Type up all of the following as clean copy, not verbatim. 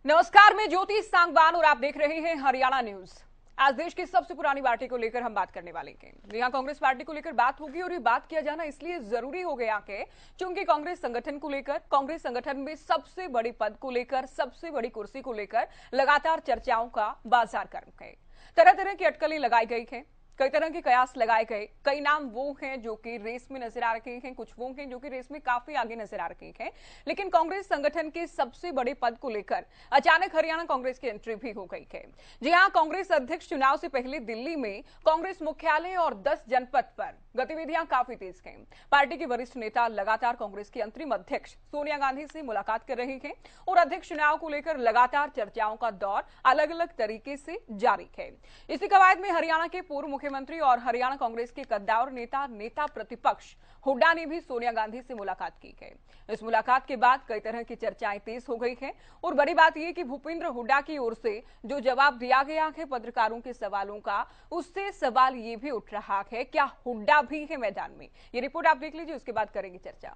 नमस्कार, मैं ज्योति सांगवान और आप देख रहे हैं हरियाणा न्यूज। आज देश की सबसे पुरानी पार्टी को लेकर हम बात करने वाले हैं। यहाँ कांग्रेस पार्टी को लेकर बात होगी और ये बात किया जाना इसलिए जरूरी हो गया कि क्योंकि कांग्रेस संगठन को लेकर, कांग्रेस संगठन में सबसे बड़ी पद को लेकर, सबसे बड़ी कुर्सी को लेकर लगातार चर्चाओं का बाजार गर्म है। तरह तरह की अटकलें लगाई गई हैं, कई तरह के कयास लगाए गए। कई नाम वो हैं जो कि रेस में नजर आ रहे हैं, कुछ वो हैं जो कि रेस में काफी आगे नजर आ रहे हैं। लेकिन कांग्रेस संगठन के सबसे बड़े पद को लेकर अचानक हरियाणा कांग्रेस की एंट्री भी हो गई है। जी हां, कांग्रेस अध्यक्ष चुनाव से पहले दिल्ली में कांग्रेस मुख्यालय और 10 जनपद पर गतिविधियां काफी तेज हैं। पार्टी के वरिष्ठ नेता लगातार कांग्रेस की अंतरिम अध्यक्ष सोनिया गांधी से मुलाकात कर रहे हैं और अध्यक्ष चुनाव को लेकर लगातार चर्चाओं का दौर अलग अलग तरीके से जारी है। इसी कवायद में हरियाणा के पूर्व मुख्यमंत्री और हरियाणा कांग्रेस के कद्दावर नेता प्रतिपक्ष हुड्डा ने भी सोनिया गांधी से मुलाकात की है। इस मुलाकात के बाद कई तरह की चर्चाएं तेज हो गई हैं और बड़ी बात यह कि भूपेंद्र हुड्डा की ओर से जो जवाब दिया गया है पत्रकारों के सवालों का, उससे सवाल ये भी उठ रहा है क्या हुड्डा भी है मैदान में। ये रिपोर्ट आप देख लीजिए, उसके बाद करेंगे चर्चा।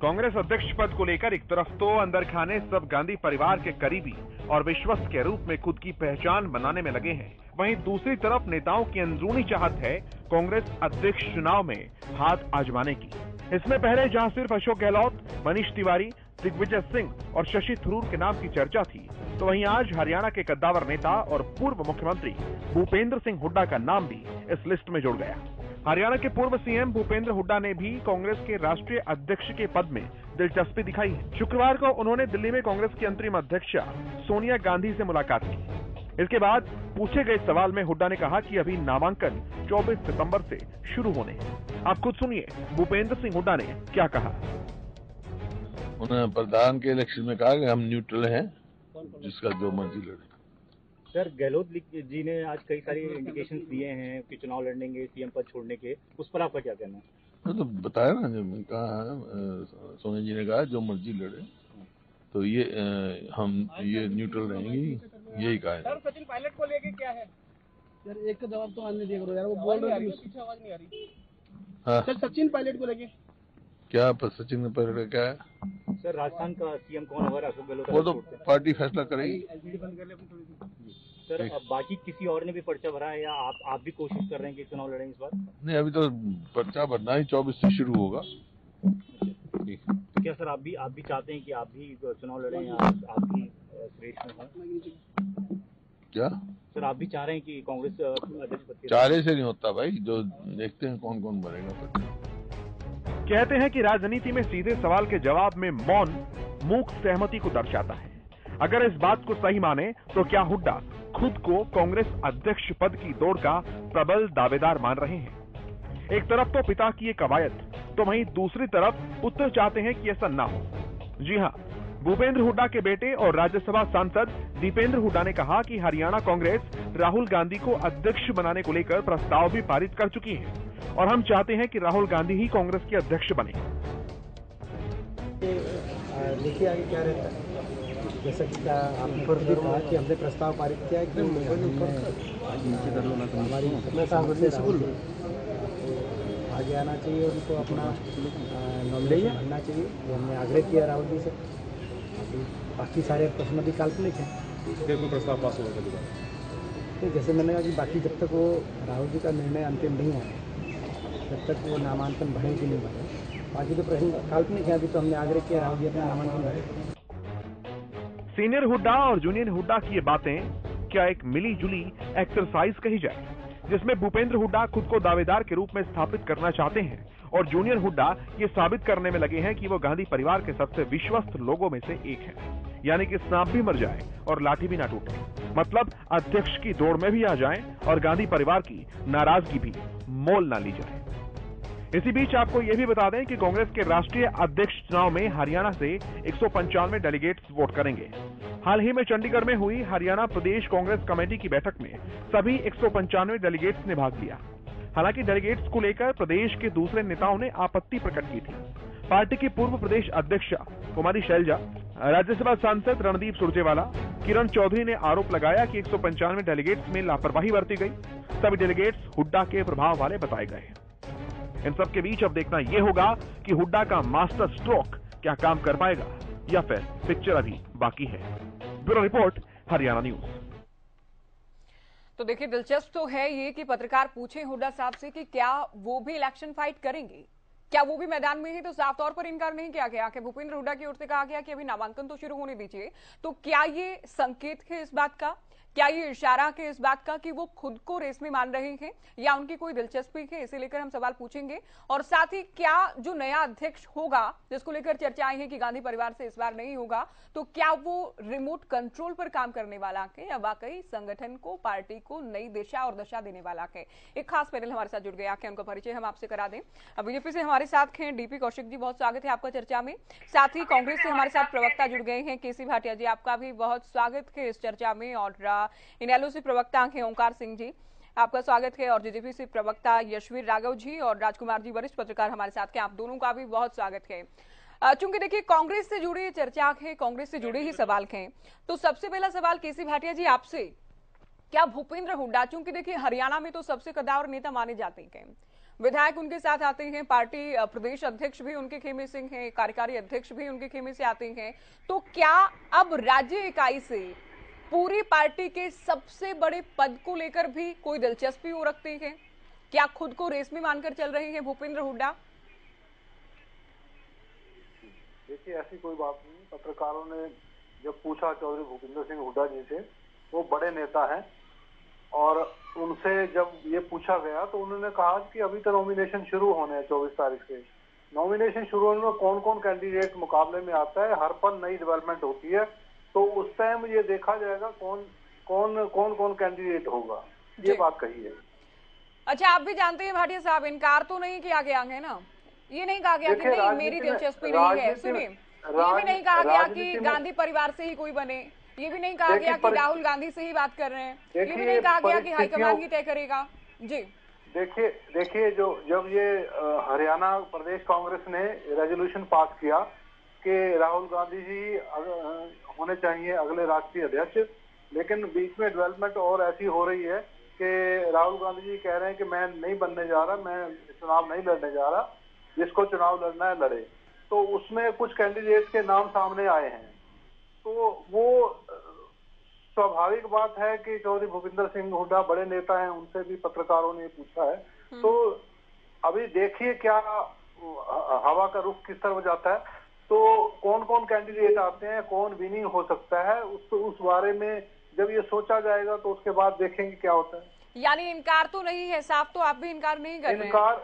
कांग्रेस अध्यक्ष पद को लेकर एक तरफ तो अंदर खाने सब गांधी परिवार के करीबी और विश्वस्त के रूप में खुद की पहचान बनाने में लगे हैं, वहीं दूसरी तरफ नेताओं की अंदरूनी चाहत है कांग्रेस अध्यक्ष चुनाव में हाथ आजमाने की। इसमें पहले जहां सिर्फ अशोक गहलोत, मनीष तिवारी, दिग्विजय सिंह और शशि थरूर के नाम की चर्चा थी, तो वहीं आज हरियाणा के कद्दावर नेता और पूर्व मुख्यमंत्री भूपेंद्र सिंह हुड्डा का नाम भी इस लिस्ट में जुड़ गया। हरियाणा के पूर्व सीएम भूपेंद्र हुड्डा ने भी कांग्रेस के राष्ट्रीय अध्यक्ष के पद में दिलचस्पी दिखाई है। शुक्रवार को उन्होंने दिल्ली में कांग्रेस की अंतरिम अध्यक्ष सोनिया गांधी से मुलाकात की। इसके बाद पूछे गए सवाल में हुड्डा ने कहा कि अभी नामांकन 24 सितंबर से शुरू होने हैं। आप खुद सुनिए भूपेंद्र सिंह हुड्डा ने क्या कहा। उन्होंने प्रधान के इलेक्शन में कहा कि हम न्यूट्रल हैं, जिसका जो मर्जी लड़े। सर, गहलोत जी ने आज कई सारी इंडिकेशंस दिए हैं कि चुनाव लड़ेंगे सीएम पद छोड़ने के, उस पर आपका क्या कहना है? तो बताया ना, जब कहा सोनिया जी ने कहा जो मर्जी लड़े, तो ये हम ये न्यूट्रल रहेंगे, यही कहा है। सर, सचिन पायलट को लेके क्या है? सर, एक का जवाब तो आने दिया करो यार, वो बोल रहे हैं, पीछे आवाज नहीं आ रही। हाँ सर, सचिन पायलट को लेके क्या सचिन पायलट क्या है? सर, राजस्थान का सीएम कौन होगा? अशोक गहलोत वो तो पार्टी फैसला करेगी। सर, अब बाकी किसी और ने भी पर्चा भरा है या आप भी कोशिश कर रहे हैं कि चुनाव लड़ें इस बार? नहीं, अभी तो पर्चा भरना ही 24 से शुरू होगा। तो क्या सर आप भी चाहते हैं कि आप भी चुनाव लड़ें या आप भी रेस में हों? क्या सर, आप भी चाह रहे हैं कि कांग्रेस अध्यक्ष पद के? चारे से नहीं होता भाई, जो देखते हैं कौन कौन बनेगा। कहते हैं कि राजनीति में सीधे सवाल के जवाब में मौन मूक सहमति को दर्शाता है। अगर इस बात को सही माने तो क्या हुड्डा खुद को कांग्रेस अध्यक्ष पद की दौड़ का प्रबल दावेदार मान रहे हैं? एक तरफ तो पिता की ये कवायद, तो वहीं दूसरी तरफ पुत्र चाहते हैं कि ऐसा ना हो। जी हां, भूपेंद्र हुड्डा के बेटे और राज्यसभा सांसद दीपेंद्र हुड्डा ने कहा कि हरियाणा कांग्रेस राहुल गांधी को अध्यक्ष बनाने को लेकर प्रस्ताव भी पारित कर चुकी है और हम चाहते हैं कि राहुल गांधी ही कांग्रेस के अध्यक्ष बने। देखिए आगे क्या रहता है। जैसा कि आपने भी कहा कि हमने प्रस्ताव पारित किया है कि हमारी आगे आना चाहिए, उनको अपना नॉमिनेशन भरना चाहिए। वो हमने आग्रह किया राहुल जी से। बाकी सारे प्रश्न भी काल्पनिक हैं। प्रस्ताव पास होगा? तो जैसे मैंने कहा कि बाकी जब तक वो राहुल जी का निर्णय अंतिम नहीं आया, जब तक वो नामांकन भरे कि नहीं भरे, बाकी तो प्रश्न काल्पनिक है। अभी तो हमने आग्रह किया राहुल जी अपना नामांकन भरे। सीनियर हुड्डा और जूनियर हुड्डा की ये बातें क्या एक मिली जुली एक्सरसाइज कही जाए, जिसमें भूपेंद्र हुड्डा खुद को दावेदार के रूप में स्थापित करना चाहते हैं और जूनियर हुड्डा ये साबित करने में लगे हैं कि वो गांधी परिवार के सबसे विश्वस्त लोगों में से एक है। यानी कि सांप भी मर जाए और लाठी भी ना टूटे, मतलब अध्यक्ष की दौड़ में भी आ जाएं और गांधी परिवार की नाराजगी भी मोल ना ली जाए। इसी बीच आपको यह भी बता दें कि कांग्रेस के राष्ट्रीय अध्यक्ष चुनाव में हरियाणा से 195 डेलीगेट्स वोट करेंगे। हाल ही में चंडीगढ़ में हुई हरियाणा प्रदेश कांग्रेस कमेटी की बैठक में सभी 195 डेलीगेट्स ने भाग लिया। हालांकि डेलीगेट्स को लेकर प्रदेश के दूसरे नेताओं ने आपत्ति प्रकट की थी। पार्टी की पूर्व प्रदेश अध्यक्ष कुमारी शैलजा, राज्यसभा सांसद रणदीप सुरजेवाला, किरण चौधरी ने आरोप लगाया कि 195 डेलीगेट्स में लापरवाही बरती गई। सभी डेलीगेट्स हुड्डा के प्रभाव वाले बताए गए हैं। इन सब के बीच अब देखना यह होगा कि हुड्डा का मास्टर स्ट्रोक क्या काम कर पाएगा या फिर पिक्चर अभी बाकी है। Bureau report, Haryana news. तो देखिए, दिलचस्प तो है ये कि पत्रकार पूछे हुड्डा साहब से कि क्या वो भी इलेक्शन फाइट करेंगे, क्या वो भी मैदान में है, तो साफ तौर पर इनकार नहीं किया गया कि भूपेंद्र हुड्डा की ओर से कहा गया कि अभी नामांकन तो शुरू होने दीजिए। तो क्या ये संकेत है इस बात का, क्या ये इशारा है इस बात का कि वो खुद को रेस में मान रहे हैं या उनकी कोई दिलचस्पी है, इसे लेकर हम सवाल पूछेंगे। और साथ ही क्या जो नया अध्यक्ष होगा, जिसको लेकर चर्चाएं हैं कि गांधी परिवार से इस बार नहीं होगा, तो क्या वो रिमोट कंट्रोल पर काम करने वाला है या वाकई संगठन को, पार्टी को नई दिशा और दशा देने वाला है। एक खास पैनल हमारे साथ जुड़ गया है, उनका परिचय हम आपसे करा दें। बीजेपी से हमारे साथ हैं डीपी कौशिक जी, बहुत स्वागत है आपका चर्चा में। साथ ही कांग्रेस से हमारे साथ प्रवक्ता जुड़ गए हैं केसी भाटिया जी, आपका भी बहुत स्वागत है इस चर्चा में। और इनेलो से प्रवक्ता हैं ओंकार सिंह जी, आपका स्वागत है। और जेजेपी से प्रवक्ता यशवीर राघव जी और राजकुमार जी, वरिष्ठ पत्रकार हमारे साथ हैं, आप दोनों का भी बहुत स्वागत है। चूंकि देखिए कांग्रेस से जुड़ी चर्चा है, कांग्रेस से जुड़े ही सवाल हैं, तो सबसे पहला सवाल केसी भाटिया जी आपसे, क्या भूपेंद्र हुड्डा, चूंकि देखिए हरियाणा में तो सबसे कद्दावर नेता माने जाते हैं, विधायक उनके साथ आते हैं, पार्टी प्रदेश अध्यक्ष भी उनके खेमे से हैं, कार्यकारी अध्यक्ष भी उनके खेमे से आते हैं, तो क्या अब राज्य इकाई से पूरी पार्टी के सबसे बड़े पद को लेकर भी कोई दिलचस्पी हो रखते हैं? क्या खुद को रेस में मानकर चल रहे हैं भूपेंद्र हुड्डा? देखिए, ऐसी कोई बात नहीं। पत्रकारों ने जब पूछा चौधरी भूपेंद्र सिंह हुड्डा जी से, वो बड़े नेता हैं, और उनसे जब ये पूछा गया तो उन्होंने कहा कि अभी तो नॉमिनेशन शुरू होने हैं 24 तारीख से। नॉमिनेशन शुरू होने में कौन कौन कैंडिडेट मुकाबले में आता है, हर पल नई डेवलपमेंट होती है, तो उस टाइम ये देखा जाएगा कौन कैंडिडेट होगा, ये बात कही है। अच्छा, आप भी जानते हैं भाटिया साहब, इनकार तो नहीं किया गया है ना, ये नहीं कहा गया कि नहीं मेरी दिलचस्पी नहीं है। सुनिए, ये भी नहीं कहा गया कि गांधी परिवार से ही कोई बने, ये भी नहीं कहा गया कि राहुल गांधी से ही बात कर रहे हैं, ये भी नहीं कहा गया कि हाईकमान ही तय करेगा। जी देखिए जब ये हरियाणा प्रदेश कांग्रेस ने रेजोल्यूशन पास किया कि राहुल गांधी जी होने चाहिए अगले राष्ट्रीय अध्यक्ष, लेकिन बीच में डेवलपमेंट और ऐसी हो रही है कि राहुल गांधी जी कह रहे हैं कि मैं नहीं बनने जा रहा, मैं चुनाव नहीं लड़ने जा रहा, जिसको चुनाव लड़ना है लड़े। तो उसमें कुछ कैंडिडेट के नाम सामने आए हैं, तो वो स्वाभाविक बात है कि चौधरी भूपेंद्र सिंह हुड्डा बड़े नेता हैं, उनसे भी पत्रकारों ने पूछा है। तो अभी देखिए क्या हवा का रुख किस तरफ जाता है, तो कौन कौन कैंडिडेट आते हैं, कौन विनिंग हो सकता है, उस बारे में जब ये सोचा जाएगा तो उसके बाद देखेंगे क्या होता है। यानी इनकार तो नहीं है साफ, तो आप भी इनकार नहीं कर रहे हैं?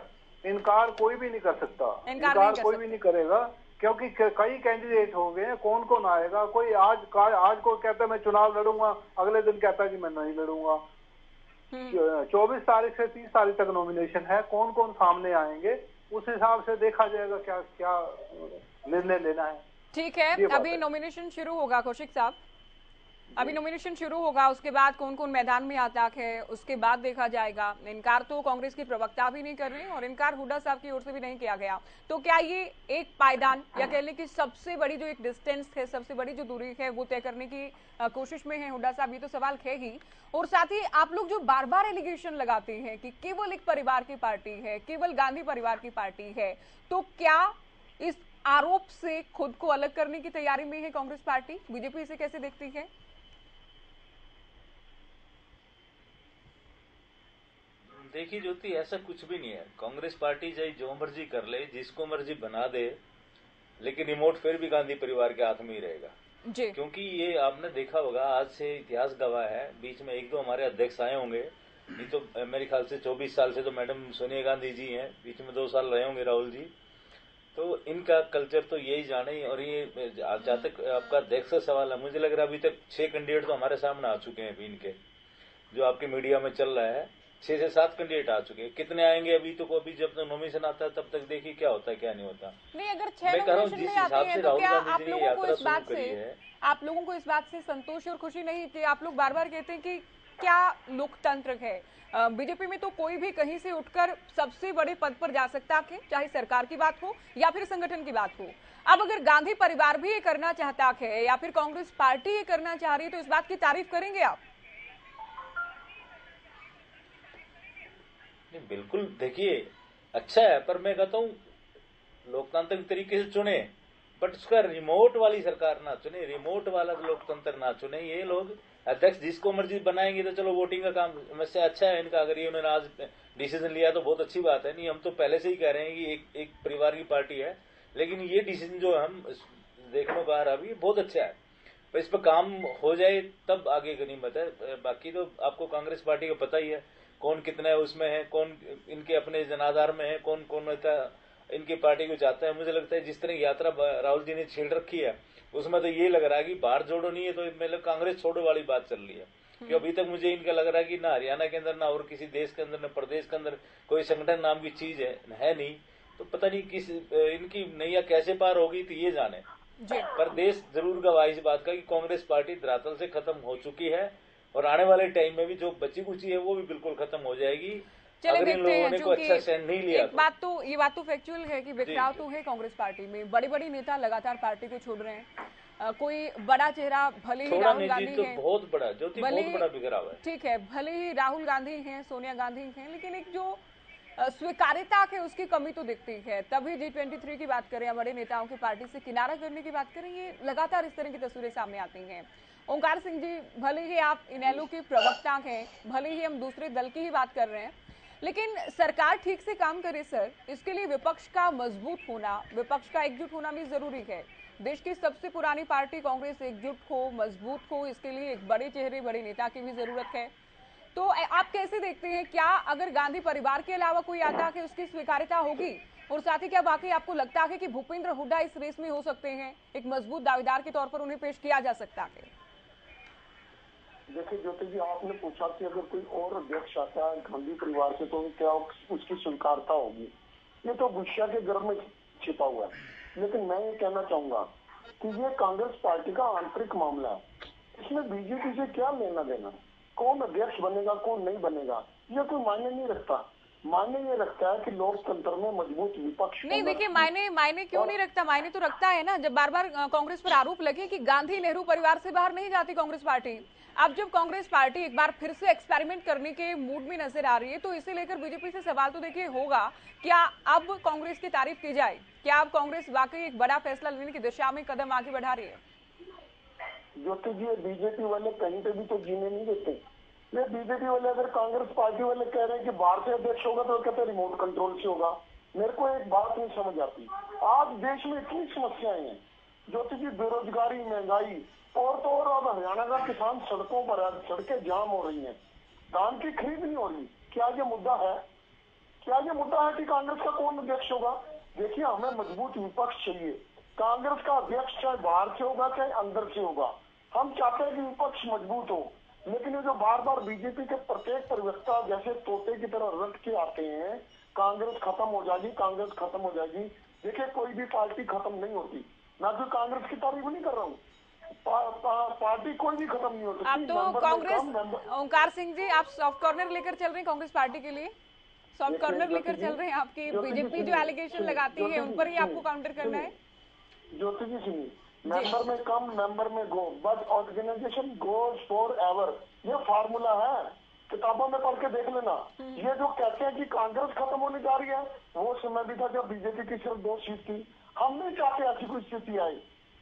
इनकार कोई भी नहीं कर सकता, इनकार कोई भी नहीं करेगा, क्योंकि कई कैंडिडेट हो गए हैं, कौन कौन आएगा। कोई आज को कहता है मैं चुनाव लड़ूंगा, अगले दिन कहता है कि मैं नहीं लड़ूंगा। 24 तारीख से 30 तारीख तक नॉमिनेशन है, कौन कौन सामने आएंगे उस हिसाब से देखा जाएगा क्या क्या निर्णय लेना है। ठीक है, अभी नॉमिनेशन शुरू होगा कौशिक साहब, अभी नॉमिनेशन शुरू होगा, उसके बाद कौन कौन मैदान में आता है उसके बाद देखा जाएगा। इनकार तो कांग्रेस के प्रवक्ता भी नहीं कर रहे और इनकार हुड्डा साहब की ओर से भी नहीं किया गया। तो क्या ये एक पायदान या कह लें कि सबसे बड़ी जो एक डिस्टेंस है, सबसे बड़ी जो दूरी है, वो तय करने की कोशिश में है हुड्डा साहब? ये तो सवाल है ही। और साथ ही आप लोग जो बार बार एलिगेशन लगाते हैं कि केवल एक परिवार की पार्टी है, केवल गांधी परिवार की पार्टी है, तो क्या इस आरोप से खुद को अलग करने की तैयारी में है कांग्रेस पार्टी? बीजेपी इसे कैसे देखती है? देखिए ज्योति, ऐसा कुछ भी नहीं है। कांग्रेस पार्टी चाहे जो मर्जी कर ले, जिसको मर्जी बना दे, लेकिन रिमोट फिर भी गांधी परिवार के हाथ में ही रहेगा जी। क्योंकि ये आपने देखा होगा, आज से इतिहास गवाह है, बीच में एक दो हमारे अध्यक्ष आए होंगे, नहीं तो मेरे ख्याल से 24 साल से तो मैडम सोनिया गांधी जी हैं, बीच में 2 साल रहे होंगे राहुल जी। तो इनका कल्चर तो यही जाने। और ये जहाँ तक आपका अध्यक्ष का सवाल है, मुझे लग रहा है अभी तक 6 कैंडिडेट तो हमारे सामने आ चुके हैं। अभी इनके जो आपके मीडिया में चल रहा है, 6 से 7 कैंडिडेट आ चुके हैं। कितने आएंगे अभी तो अभी जब तक नॉमिनेशन आता है तब तक देखिए क्या होता है क्या नहीं होता। नहीं, अगर 6 नॉमिनेशन में आते हैं तो क्या आप लोगों को इस बात से संतोष और खुशी नहीं कि आप लोग बार बार कहते हैं कि क्या लोकतंत्र है, बीजेपी में तो कोई भी कहीं से उठकर सबसे बड़े पद पर जा सकता है, चाहे सरकार की बात हो या फिर संगठन की बात हो। अब अगर गांधी परिवार भी ये करना चाहता है या फिर कांग्रेस पार्टी ये करना चाह रही है, तो इस बात की तारीफ करेंगे आप? नहीं, बिल्कुल देखिए अच्छा है, पर मैं कहता हूँ लोकतांत्रिक तरीके से चुने, बट उसका रिमोट वाली सरकार ना चुने, रिमोट वाला लोकतंत्र ना चुने। ये लोग अध्यक्ष जिसको मर्जी बनाएंगे तो चलो वोटिंग का काम वैसे अच्छा है इनका, अगर ये उन्होंने आज डिसीजन लिया तो बहुत अच्छी बात है। नहीं, हम तो पहले से ही कह रहे हैं कि एक परिवार की पार्टी है, लेकिन ये डिसीजन जो हम देखने को आ रहा है बहुत अच्छा है। तो इस पर काम हो जाए तब आगे गनीमत है। बाकी तो आपको कांग्रेस पार्टी का पता ही है कौन कितना है उसमें है, कौन इनके अपने जनाधार में है, कौन कौन नेता इनकी पार्टी को चाहता है। मुझे लगता है जिस तरह यात्रा राहुल जी ने छेड़ रखी है उसमें तो ये लग रहा है कि भारत जोड़ो नहीं है तो मतलब कांग्रेस छोड़ो वाली बात चल रही है। कि अभी तक मुझे इनका लग रहा है कि ना हरियाणा के अंदर ना और किसी देश के अंदर ना प्रदेश के अंदर कोई संगठन नाम की चीज है नहीं। तो पता नहीं किस इनकी नैया कैसे पार होगी तो ये जाने। पर देश जरूर गवाह इस बात का कि कांग्रेस पार्टी धरातल से खत्म हो चुकी है और आने वाले टाइम में भी जो बची कुची है वो भी बिल्कुल खत्म हो जाएगी। चले अगर इन लोगों ने कोई अच्छा स्टैंड नहीं लिया। ये बात तो फैक्चुअल है कि बिखराव तो है कांग्रेस पार्टी में, बड़ी बड़ी नेता लगातार पार्टी को छोड़ रहे हैं। कोई बड़ा चेहरा भले ही राहुल गांधी तो है, बहुत बड़ा बहुत बड़ा बिखराव है, ठीक है, भले ही राहुल गांधी हैं, सोनिया गांधी हैं, लेकिन एक जो स्वीकार्यता है उसकी कमी तो दिखती है। तभी G23 की बात करें या बड़े नेताओं की पार्टी से किनारा करने की बात करें, ये लगातार इस तरह की तस्वीरें सामने आती हैं। ओंकार सिंह जी, भले ही आप इनेलो के प्रवक्ता हैं, भले ही हम दूसरे दल की ही बात कर रहे हैं, लेकिन सरकार ठीक से काम करे सर, इसके लिए विपक्ष का मजबूत होना, विपक्ष का एकजुट होना भी जरूरी है। देश की सबसे पुरानी पार्टी कांग्रेस एकजुट हो, मजबूत हो, इसके लिए एक बड़े चेहरे, बड़े नेता की भी जरूरत है। तो आप कैसे देखते हैं, क्या अगर गांधी परिवार के अलावा कोई आता है उसकी स्वीकार्यता होगी? और साथ ही क्या वाकई आपको लगता है कि भूपेंद्र हुड्डा इस रेस में हो सकते हैं, एक मजबूत दावेदार के तौर पर उन्हें पेश किया जा सकता है? देखिए ज्योति जी, आपने पूछा कि अगर कोई और अध्यक्ष आता है गांधी परिवार से तो क्या उसकी स्वीकारता होगी। ये तो गुस्सा के गर्भ में छिपा हुआ है। लेकिन मैं ये कहना चाहूंगा कि ये कांग्रेस पार्टी का आंतरिक मामला है, इसमें बीजेपी से क्या लेना देना। कौन अध्यक्ष बनेगा कौन नहीं बनेगा ये कोई मायने नहीं रखता। मायने ये रखता है कि लोकतंत्र में मजबूत विपक्ष नहीं। देखिए मायने क्यों नहीं रखता? मायने तो रखता है ना। जब बार बार कांग्रेस पर आरोप लगे कि गांधी नेहरू परिवार से बाहर नहीं जाती कांग्रेस पार्टी, अब जब कांग्रेस पार्टी एक बार फिर से एक्सपेरिमेंट करने के मूड में नजर आ रही है तो इसे लेकर बीजेपी से सवाल तो देखिए होगा, क्या अब कांग्रेस की तारीफ की जाए? क्या अब कांग्रेस वाकई एक बड़ा फैसला लेने की दिशा में कदम आगे बढ़ा रही है? ज्योति जी, बीजेपी वाले कहीं पे भी तो जीने नहीं देते। ये बीजेपी वाले अगर कांग्रेस पार्टी वाले कह रहे हैं कि बाहर से अध्यक्ष होगा तो कहते हैं रिमोट कंट्रोल से होगा। मेरे को एक बात नहीं समझ आती, आज देश में इतनी समस्याएं हैं ज्योति जी, बेरोजगारी, महंगाई, और तो और अब हरियाणा का किसान सड़कों पर है, सड़कें जाम हो रही हैं, धान की खरीद नहीं हो रही। क्या ये मुद्दा है? क्या ये मुद्दा है कि कांग्रेस का कौन अध्यक्ष होगा? देखिए, हमें मजबूत विपक्ष चाहिए। कांग्रेस का अध्यक्ष चाहे बाहर से होगा चाहे अंदर से होगा, हम चाहते हैं कि विपक्ष मजबूत हो। लेकिन ये जो बार बार बीजेपी के प्रत्येक प्रवक्ता जैसे तोते की तरह रट के आते हैं, कांग्रेस खत्म हो जाएगी, कांग्रेस खत्म हो जाएगी। देखिए, कोई भी पार्टी खत्म नहीं होती। मैं तो कांग्रेस की तारीफ नहीं कर रहा हूँ, पार्टी कोई भी खत्म नहीं होती। आप तो कांग्रेस, ओंकार सिंह जी, आप सॉफ्ट कॉर्नर लेकर चल रहे हैं कांग्रेस पार्टी के लिए, सॉफ्ट कॉर्नर लेकर चल रहे हैं। आपकी बीजेपी जो एलिगेशन लगाती है उन पर ही आपको काउंटर करना है। ज्योति जी सुनिए, मेंबर में कम मेंबर में go, but organisation goes forever, ये फार्मूला है, किताबों में पढ़ के देख लेना। ये जो कहते हैं कि कांग्रेस खत्म होने जा रही है, वो समय भी था जब बीजेपी की सिर्फ 2 सीट थी। हम नहीं चाहते ऐसी कोई स्थिति आए,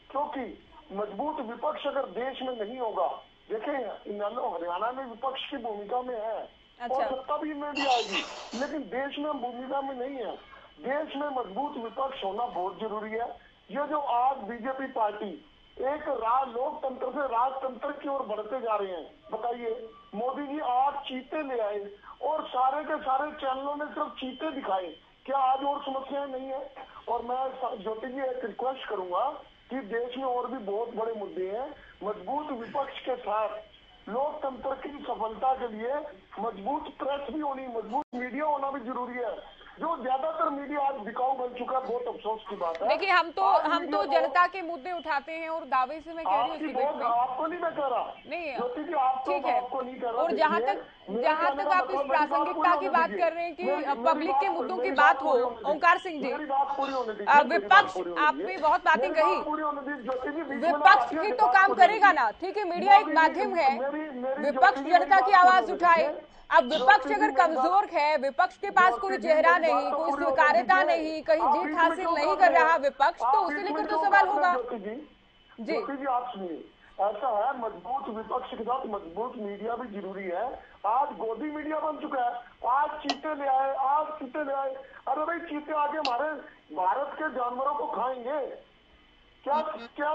क्योंकि मजबूत विपक्ष अगर देश में नहीं होगा, देखिए इनेलो हरियाणा में विपक्ष की भूमिका में है। अच्छा। और सत्ता भी में भी आएगी, लेकिन देश में भूमिका में नहीं है। देश में मजबूत विपक्ष होना बहुत जरूरी है। ये जो आज बीजेपी पार्टी एक लोकतंत्र से राजतंत्र की ओर बढ़ते जा रहे हैं, बताइए, मोदी जी आज चीते ले आए और सारे के सारे चैनलों ने सिर्फ चीते दिखाए। क्या आज और समस्याएं नहीं है? और मैं ज्योति जी एक रिक्वेस्ट करूंगा कि देश में और भी बहुत बड़े मुद्दे हैं। मजबूत विपक्ष के साथ लोकतंत्र की सफलता के लिए मजबूत प्रेस भी होनी, मजबूत मीडिया होना भी जरूरी है। जो ज्यादातर मीडिया आज बिकाऊ बन चुका है, बहुत अफसोस की बात है। देखिए, हम तो जनता के मुद्दे उठाते हैं और दावे से मैं कह रही हूँ, आपको नहीं मैं कह रहा, नहीं ठीक है, आपको नहीं कह रहा। और जहाँ तक आप इस प्रासंगिकता की बात कर रहे हैं कि पब्लिक के मुद्दों की बात हो, ओंकार सिंह जी, विपक्ष, आपने बहुत बातें कही, विपक्ष ही तो काम करेगा ना, ठीक है, मीडिया एक माध्यम है, विपक्ष जनता की आवाज उठाए। अब विपक्ष अगर कमजोर है, विपक्ष के पास कोई चेहरा नहीं, कोई स्वीकार्यता नहीं, कहीं जीत हासिल नहीं कर रहा विपक्ष, तो उसे लेकर तो सवाल होगा। जी आप सुनिए, ऐसा है, मजबूत विपक्ष के साथ मजबूत मीडिया भी जरूरी है। आज गोदी मीडिया बन चुका है, आज चीते ले आए, आज चीते ले आए। अरे भाई चीते आगे हमारे भारत के जानवरों को खाएंगे, क्या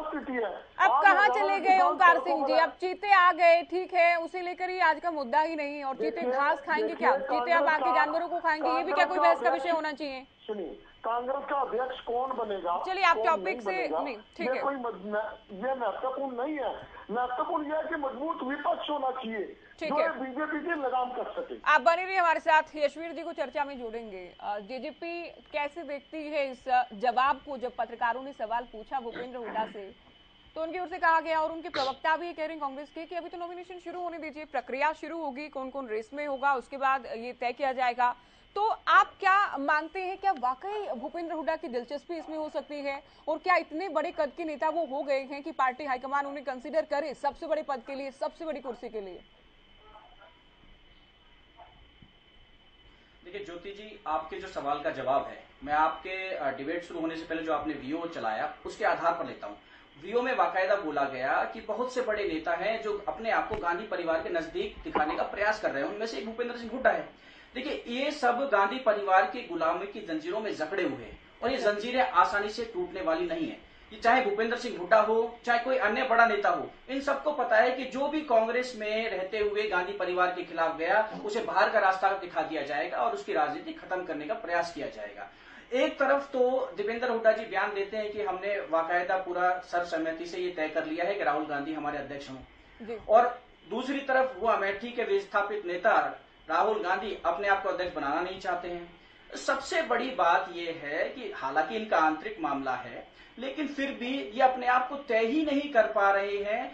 स्थिति है? अब कहाँ चले गए ओंकार सिंह जी? अब चीते आ गए, ठीक है, उसे लेकर ही आज का मुद्दा ही नहीं। और चीते घास खाएंगे क्या? चीते अब बाकी जानवरों को खाएंगे, ये भी क्या कोई बहस का विषय होना चाहिए? सुनिए, कांग्रेस का अध्यक्ष कौन बनेगा? चलिए आप टॉपिक से नहीं, ठीक है, ये महत्वपूर्ण नहीं है। महत्वपूर्ण यह है कि मजबूत विपक्ष होना चाहिए, ठीक जो है, बीजेपी की लगाम कर सके। आप बने रहिए हमारे साथ। यशवीर जी को चर्चा में जोड़ेंगे। जेजेपी कैसे देखती है इस जवाब को? जब पत्रकारों ने सवाल पूछा भूपेंद्र हुड्डा से, तो उनकी ओर से कहा गया, और उनके प्रवक्ता भी कह रहे हैं कांग्रेस के, कि अभी तो नॉमिनेशन शुरू होने दीजिए, प्रक्रिया शुरू होगी, कौन कौन रेस में होगा, उसके बाद ये तय किया जाएगा। तो आप क्या मानते हैं, क्या वाकई भूपेंद्र हुड्डा की दिलचस्पी इसमें हो सकती है? और क्या इतने बड़े कद के नेता वो हो गए हैं कि पार्टी हाईकमान उन्हें कंसीडर करे सबसे बड़े पद के लिए, सबसे बड़ी कुर्सी के लिए? देखिए ज्योति जी, आपके जो सवाल का जवाब है, मैं आपके डिबेट शुरू होने से पहले जो आपने वीओ चलाया उसके आधार पर लेता हूं। वीओ में बाकायदा बोला गया कि बहुत से बड़े नेता हैं जो अपने आप को गांधी परिवार के नजदीक दिखाने का प्रयास कर रहे हैं, उनमें से एक भूपेंद्र सिंह हुड्डा है। देखिए, ये सब गांधी परिवार की गुलामी की जंजीरों में जकड़े हुए हैं, और ये जंजीरें आसानी से टूटने वाली नहीं है। ये चाहे भूपेंद्र सिंह हुड्डा हो, चाहे कोई अन्य बड़ा नेता हो, इन सबको पता है कि जो भी कांग्रेस में रहते हुए गांधी परिवार के खिलाफ गया, उसे बाहर का रास्ता दिखा दिया जाएगा और उसकी राजनीति खत्म करने का प्रयास किया जाएगा। एक तरफ तो देवेंद्र हुड्डा जी बयान देते हैं कि हमने बाकायदा पूरा सर्वसम्मति से ये तय कर लिया है कि राहुल गांधी हमारे अध्यक्ष हों, और दूसरी तरफ वो अमेठी के विस्थापित नेता राहुल गांधी अपने आप को अध्यक्ष बनाना नहीं चाहते हैं। सबसे बड़ी बात यह है कि हालांकि इनका आंतरिक मामला है, लेकिन फिर भी ये अपने आप को तय ही नहीं कर पा रहे हैं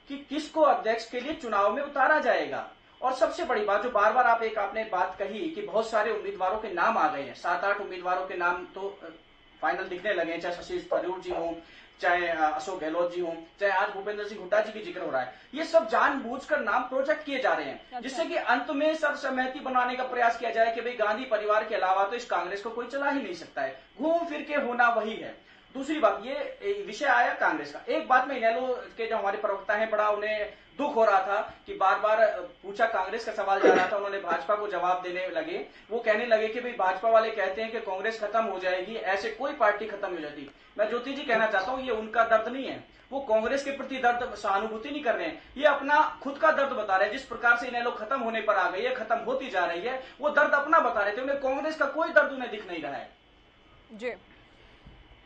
कि किसको अध्यक्ष के लिए चुनाव में उतारा जाएगा। और सबसे बड़ी बात जो बार बार आपने बात कही कि बहुत सारे उम्मीदवारों के नाम आ गए हैं, 7-8 उम्मीदवारों के नाम तो फाइनल दिखने लगे हैं, चाहे शशि थरूर जी हों, चाहे अशोक गहलोत जी हों, चाहे आज भूपेंद्र सिंह हुड्डा जी की जिक्र हो रहा है। ये सब जानबूझकर नाम प्रोजेक्ट किए जा रहे हैं, जिससे कि अंत में सर्वसम्मति बनाने का प्रयास किया जाए कि भाई गांधी परिवार के अलावा तो इस कांग्रेस को कोई चला ही नहीं सकता है, घूम फिर के होना वही है। दूसरी बात, ये विषय आया कांग्रेस का। एक बात में इनेलो के जो हमारे प्रवक्ता हैं, बड़ा उन्हें दुख हो रहा था कि बार बार पूछा, कांग्रेस का सवाल जा रहा था, उन्होंने भाजपा को जवाब देने लगे। वो कहने लगे कि भाई भाजपा वाले कहते हैं कि कांग्रेस खत्म हो जाएगी, ऐसे कोई पार्टी खत्म हो जाती। मैं ज्योति जी कहना चाहता हूँ, ये उनका दर्द नहीं है, वो कांग्रेस के प्रति दर्द सहानुभूति नहीं कर रहे हैं, ये अपना खुद का दर्द बता रहे हैं। जिस प्रकार से इनेलो खत्म होने पर आ गई है, खत्म होती जा रही है, वो दर्द अपना बता रहे थे, उन्हें कांग्रेस का कोई दर्द उन्हें दिख नहीं रहा है जी।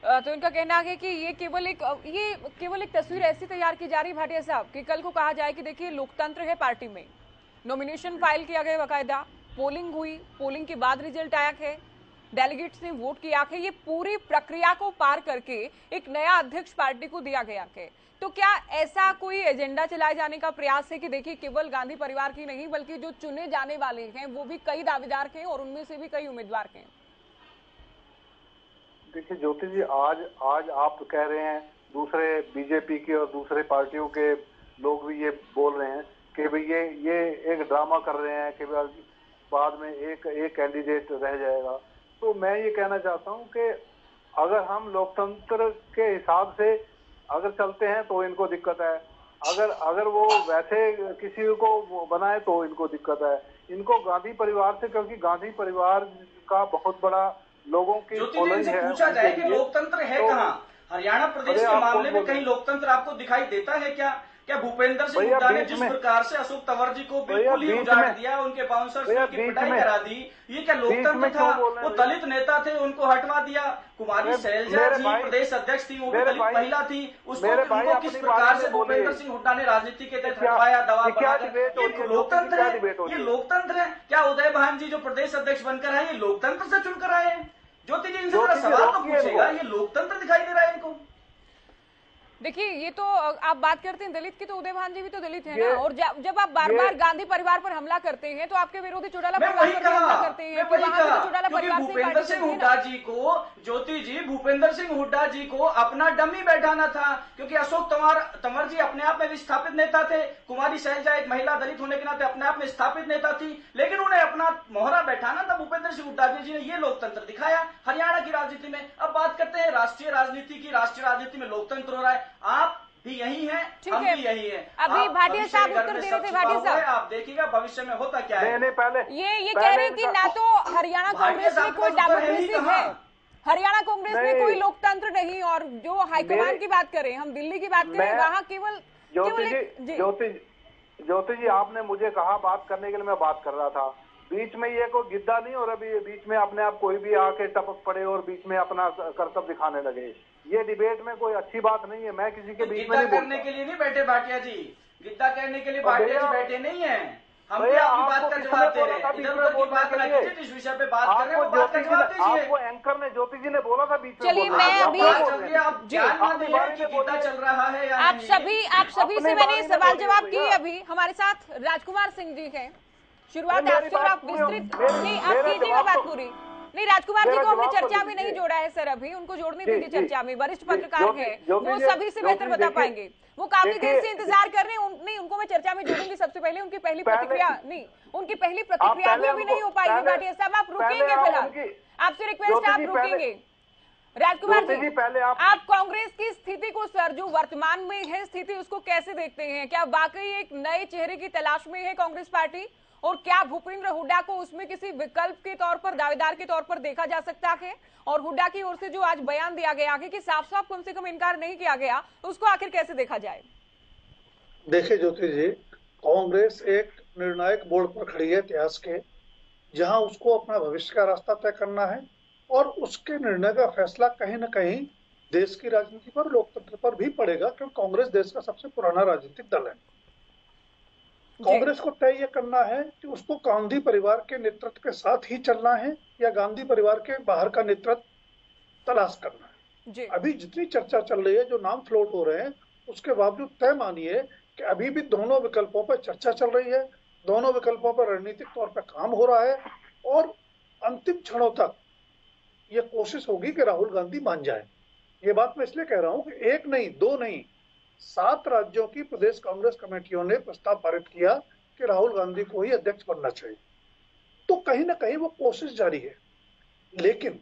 तो इनका कहना है कि ये केवल एक तस्वीर ऐसी तैयार की जा रही भाटिया साहब कि कल को कहा जाए कि देखिए लोकतंत्र है पार्टी में, नॉमिनेशन फाइल किया गया, बाकायदा पोलिंग हुई, पोलिंग के बाद रिजल्ट आया है, डेलीगेट्स ने वोट किया है, ये पूरी प्रक्रिया को पार करके एक नया अध्यक्ष पार्टी को दिया गया है। तो क्या ऐसा कोई एजेंडा चलाए जाने का प्रयास है कि देखिए केवल गांधी परिवार की नहीं बल्कि जो चुने जाने वाले हैं वो भी कई दावेदार हैं और उनमें से भी कई उम्मीदवार हैं? देखिए ज्योति जी, आज आप कह रहे हैं, दूसरे बीजेपी के और दूसरे पार्टियों के लोग भी ये बोल रहे हैं कि भाई ये एक ड्रामा कर रहे हैं कि बाद में एक कैंडिडेट रह जाएगा। तो मैं ये कहना चाहता हूँ कि अगर हम लोकतंत्र के हिसाब से अगर चलते हैं तो इनको दिक्कत है, अगर वो वैसे किसी को बनाए तो इनको दिक्कत है। इनको गांधी परिवार से, क्योंकि गांधी परिवार का बहुत बड़ा लोगों की फॉलोइंग है। पूछा जाए कि लोकतंत्र है कहाँ? हरियाणा प्रदेश के मामले में कहीं लोकतंत्र आपको दिखाई देता है क्या? क्या भूपेंद्र सिंह हुड्डा ने जिस प्रकार से अशोक तंवर जी को बिल्कुल ही उजाड़ दिया, उनके बाउंसर्स की पिटाई करा दी, ये क्या लोकतंत्र था? वो दलित नेता थे, उनको हटवा दिया। कुमारी शैलजा जी प्रदेश अध्यक्ष थी, वो भी दलित महिला थी, उनको किस प्रकार से भूपेंद्र सिंह हुड्डा ने राजनीति के तहत हटवाया, दबाव बनाकर? ये लोकतंत्र है, ये लोकतंत्र है क्या? उदय भान जी जो प्रदेश अध्यक्ष बनकर आए, ये लोकतंत्र से चुनकर आए हैं? ज्योति जी इनसे बड़ा सवाल तो पूछेगा, ये लोकतंत्र दिखाई दे रहा है इनको? देखिए, ये तो आप बात करते हैं दलित की, तो उदय भान जी भी तो दलित है ना। और जब आप बार बार गांधी परिवार पर हमला करते हैं तो आपके विरोधी चौटाला परिवार पर हमला करते चाहते हैं कि वहां से चौटाला परिवार से भूपेंद्र सिंह हुड्डा जी को, ज्योति जी, भूपेंद्र सिंह हुड्डा जी को अपना डमी बैठाना था, क्योंकि अशोक तंवर जी अपने आप में विस्थापित नेता थे, कुमारी शैलजा एक महिला दलित होने के नाते अपने आप में स्थापित नेता थी, लेकिन उन्हें अपना मोहरा बैठाना था भूपेंद्र सिंह हुड्डा जी ने ये लोकतंत्र दिखाया हरियाणा की राजनीति में। अब बात करते हैं राष्ट्रीय राजनीति की। राष्ट्रीय राजनीति में लोकतंत्र हो रहा है, आप भी यही हैं, हम भी यही हैं। अभी भाटिया साहब उत्तर दे रहे थे। भाटिया साहब, आप देखिएगा भविष्य में होता क्या है। नहीं, पहले ये कह रहे हैं कि ना तो हरियाणा कांग्रेस में कोई डेमोक्रेसी है, हरियाणा कांग्रेस में कोई लोकतंत्र नहीं, और जो हाईकमान की बात करें, हम दिल्ली की बात करें, वहाँ केवल ज्योति जी आपने मुझे कहा बात करने के लिए, मैं बात कर रहा था। बीच में ये कोई गिद्दा नहीं, और अभी बीच में अपने आप कोई भी आके टपक पड़े और बीच में अपना करतब दिखाने लगे। ये डिबेट में कोई अच्छी बात नहीं है। मैं किसी के बीच में नहीं बोलता। करने के लिए नहीं बैठे भाटिया जी, गिद्दा करने के लिए भाटिया जी बैठे नहीं है। हम भी आपकी बात का जवाब दे रहे हैं, इधर-उधर की बात ना कीजिए, जिस विषय पे बात कर रहे हैं वो बात का जवाब दीजिए। आपको एंकर ने, ज्योति जी ने बोला था बीच में। चलिए मैं अभी आप ध्यान में दिए कि गिद्दा चल रहा है या आप सभी से मैंने सवाल जवाब किए। अभी हमारे साथ राजकुमार सिंह जी हैं, शुरुआत आपसे, और आप विस्तृत नहीं, आप कीजिएगा बात पूरी। नहीं, राजकुमार जी को हमने चर्चा में नहीं जोड़ा है सर, अभी उनको जोड़ने दीजिए चर्चा में। वरिष्ठ पत्रकार हैं, वो सभी से बेहतर बता पाएंगे। वो काफी देर से इंतजार कर रहे हैं। नहीं, उनको मैं चर्चा में जोड़ूंगी। सबसे पहले उनकी पहली प्रतिक्रिया भी नहीं हो पाएगी। भाटिया साहब, आप रुकेंगे फिलहाल, आपसे रिक्वेस्ट है, आप रुकेंगे। राजकुमार जी, पहले आप कांग्रेस की स्थिति को सर, जो वर्तमान में है स्थिति, उसको कैसे देखते हैं? क्या वाकई एक नए चेहरे की तलाश में है कांग्रेस पार्टी, और क्या भूपेंद्र हुड्डा को उसमें किसी विकल्प के तौर पर, दावेदार के तौर पर देखा जा सकता है? और हुड्डा की ओर से जो आज बयान दिया गया है कि साफ साफ कम से कम इनकार नहीं किया गया, उसको आखिर कैसे देखा जाए? देखिए ज्योति जी, कांग्रेस एक निर्णायक मोड़ पर खड़ी है इतिहास के, जहां उसको अपना भविष्य का रास्ता तय करना है, और उसके निर्णय का फैसला कहीं न कहीं देश की राजनीति पर, लोकतंत्र पर भी पड़ेगा, क्योंकि कांग्रेस देश का सबसे पुराना राजनीतिक दल है। कांग्रेस को तय ये करना है कि उसको गांधी परिवार के नेतृत्व के साथ ही चलना है या गांधी परिवार के बाहर का नेतृत्व तलाश करना है। अभी जितनी चर्चा चल रही है, जो नाम फ्लोट हो रहे हैं, उसके बावजूद तय मानिए कि अभी भी दोनों विकल्पों पर चर्चा चल रही है, दोनों विकल्पों पर रणनीतिक तौर पर काम हो रहा है, और अंतिम क्षणों तक ये कोशिश होगी कि राहुल गांधी मान जाए। ये बात मैं इसलिए कह रहा हूं कि एक नहीं, दो नहीं, 7 राज्यों की प्रदेश कांग्रेस कमेटियों ने प्रस्ताव पारित किया कि राहुल गांधी को ही अध्यक्ष बनना चाहिए। तो कहीं ना कहीं वो कोशिश जारी है। लेकिन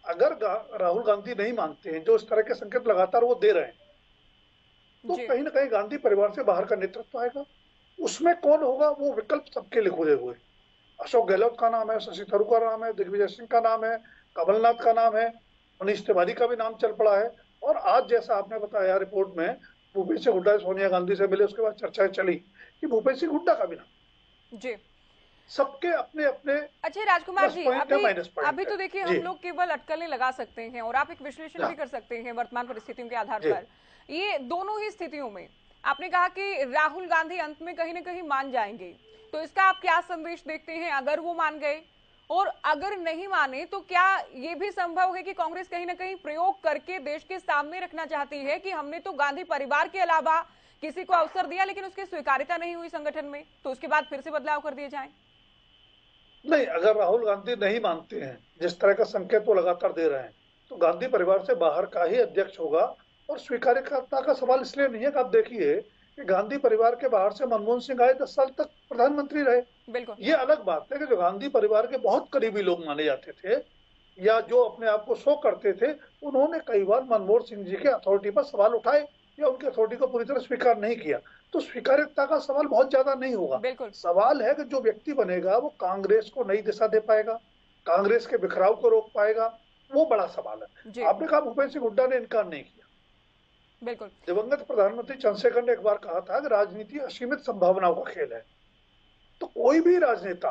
अगर राहुल गांधी नहीं मानते हैं, जो इस तरह के संकेत लगातार वो दे रहे हैं, तो कहीं ना कहीं गांधी परिवार से बाहर का नेतृत्व आएगा। उसमें कौन होगा, वो विकल्प सबके लिए खुले हुए। अशोक गहलोत का नाम है, शशि थरूर का नाम है, दिग्विजय सिंह का नाम है, कमलनाथ का नाम है, मनीष तिवारी का भी नाम चल पड़ा है। और आज जैसा आपने बताया रिपोर्ट में, भूपेंद्र सिंह हुड्डा सोनिया गांधी से मिले, उसके बाद चर्चाएं चली कि भूपेंद्र सिंह हुड्डा का भी नाम। जी, सबके अपने अपने। अच्छा राजकुमार जी, अभी तो देखिए, हम लोग केवल अटकलें लगा सकते हैं, और आप एक विश्लेषण भी कर सकते हैं वर्तमान परिस्थितियों के आधार पर। ये दोनों ही स्थितियों में आपने कहा कि राहुल गांधी अंत में कहीं ना कहीं मान जाएंगे, तो इसका आप क्या संदेश देखते हैं अगर वो मान गए? और अगर नहीं माने तो क्या ये भी संभव है कि कांग्रेस कहीं ना कहीं प्रयोग करके देश के सामने रखना चाहती है कि हमने तो गांधी परिवार के अलावा किसी को अवसर दिया, लेकिन उसकी स्वीकार्यता नहीं हुई संगठन में, तो उसके बाद फिर से बदलाव कर दिए जाएं? नहीं, अगर राहुल गांधी नहीं मानते हैं, जिस तरह का संकेत वो लगातार दे रहे हैं, तो गांधी परिवार से बाहर का ही अध्यक्ष होगा। और स्वीकार्यता का सवाल इसलिए नहीं है कि आप देखिए कि गांधी परिवार के बाहर से मनमोहन सिंह आए, 10 साल तक प्रधानमंत्री रहे। बिल्कुल, ये अलग बात है कि जो गांधी परिवार के बहुत करीबी लोग माने जाते थे या जो अपने आप को शो करते थे, उन्होंने कई बार मनमोहन सिंह जी के अथॉरिटी पर सवाल उठाए या उनकी अथॉरिटी को पूरी तरह स्वीकार नहीं किया। तो स्वीकार्यता का सवाल बहुत ज्यादा नहीं होगा। सवाल है कि जो व्यक्ति बनेगा वो कांग्रेस को नई दिशा दे पाएगा, कांग्रेस के बिखराव को रोक पाएगा, वो बड़ा सवाल है। आपने कहा भूपेंद्र सिंह हुड्डा ने इनकार नहीं किया। बिल्कुल, दिवंगत प्रधानमंत्री चंद्रशेखर ने एक बार कहा था कि राजनीति असीमित संभावनाओं का खेल है। तो कोई भी राजनेता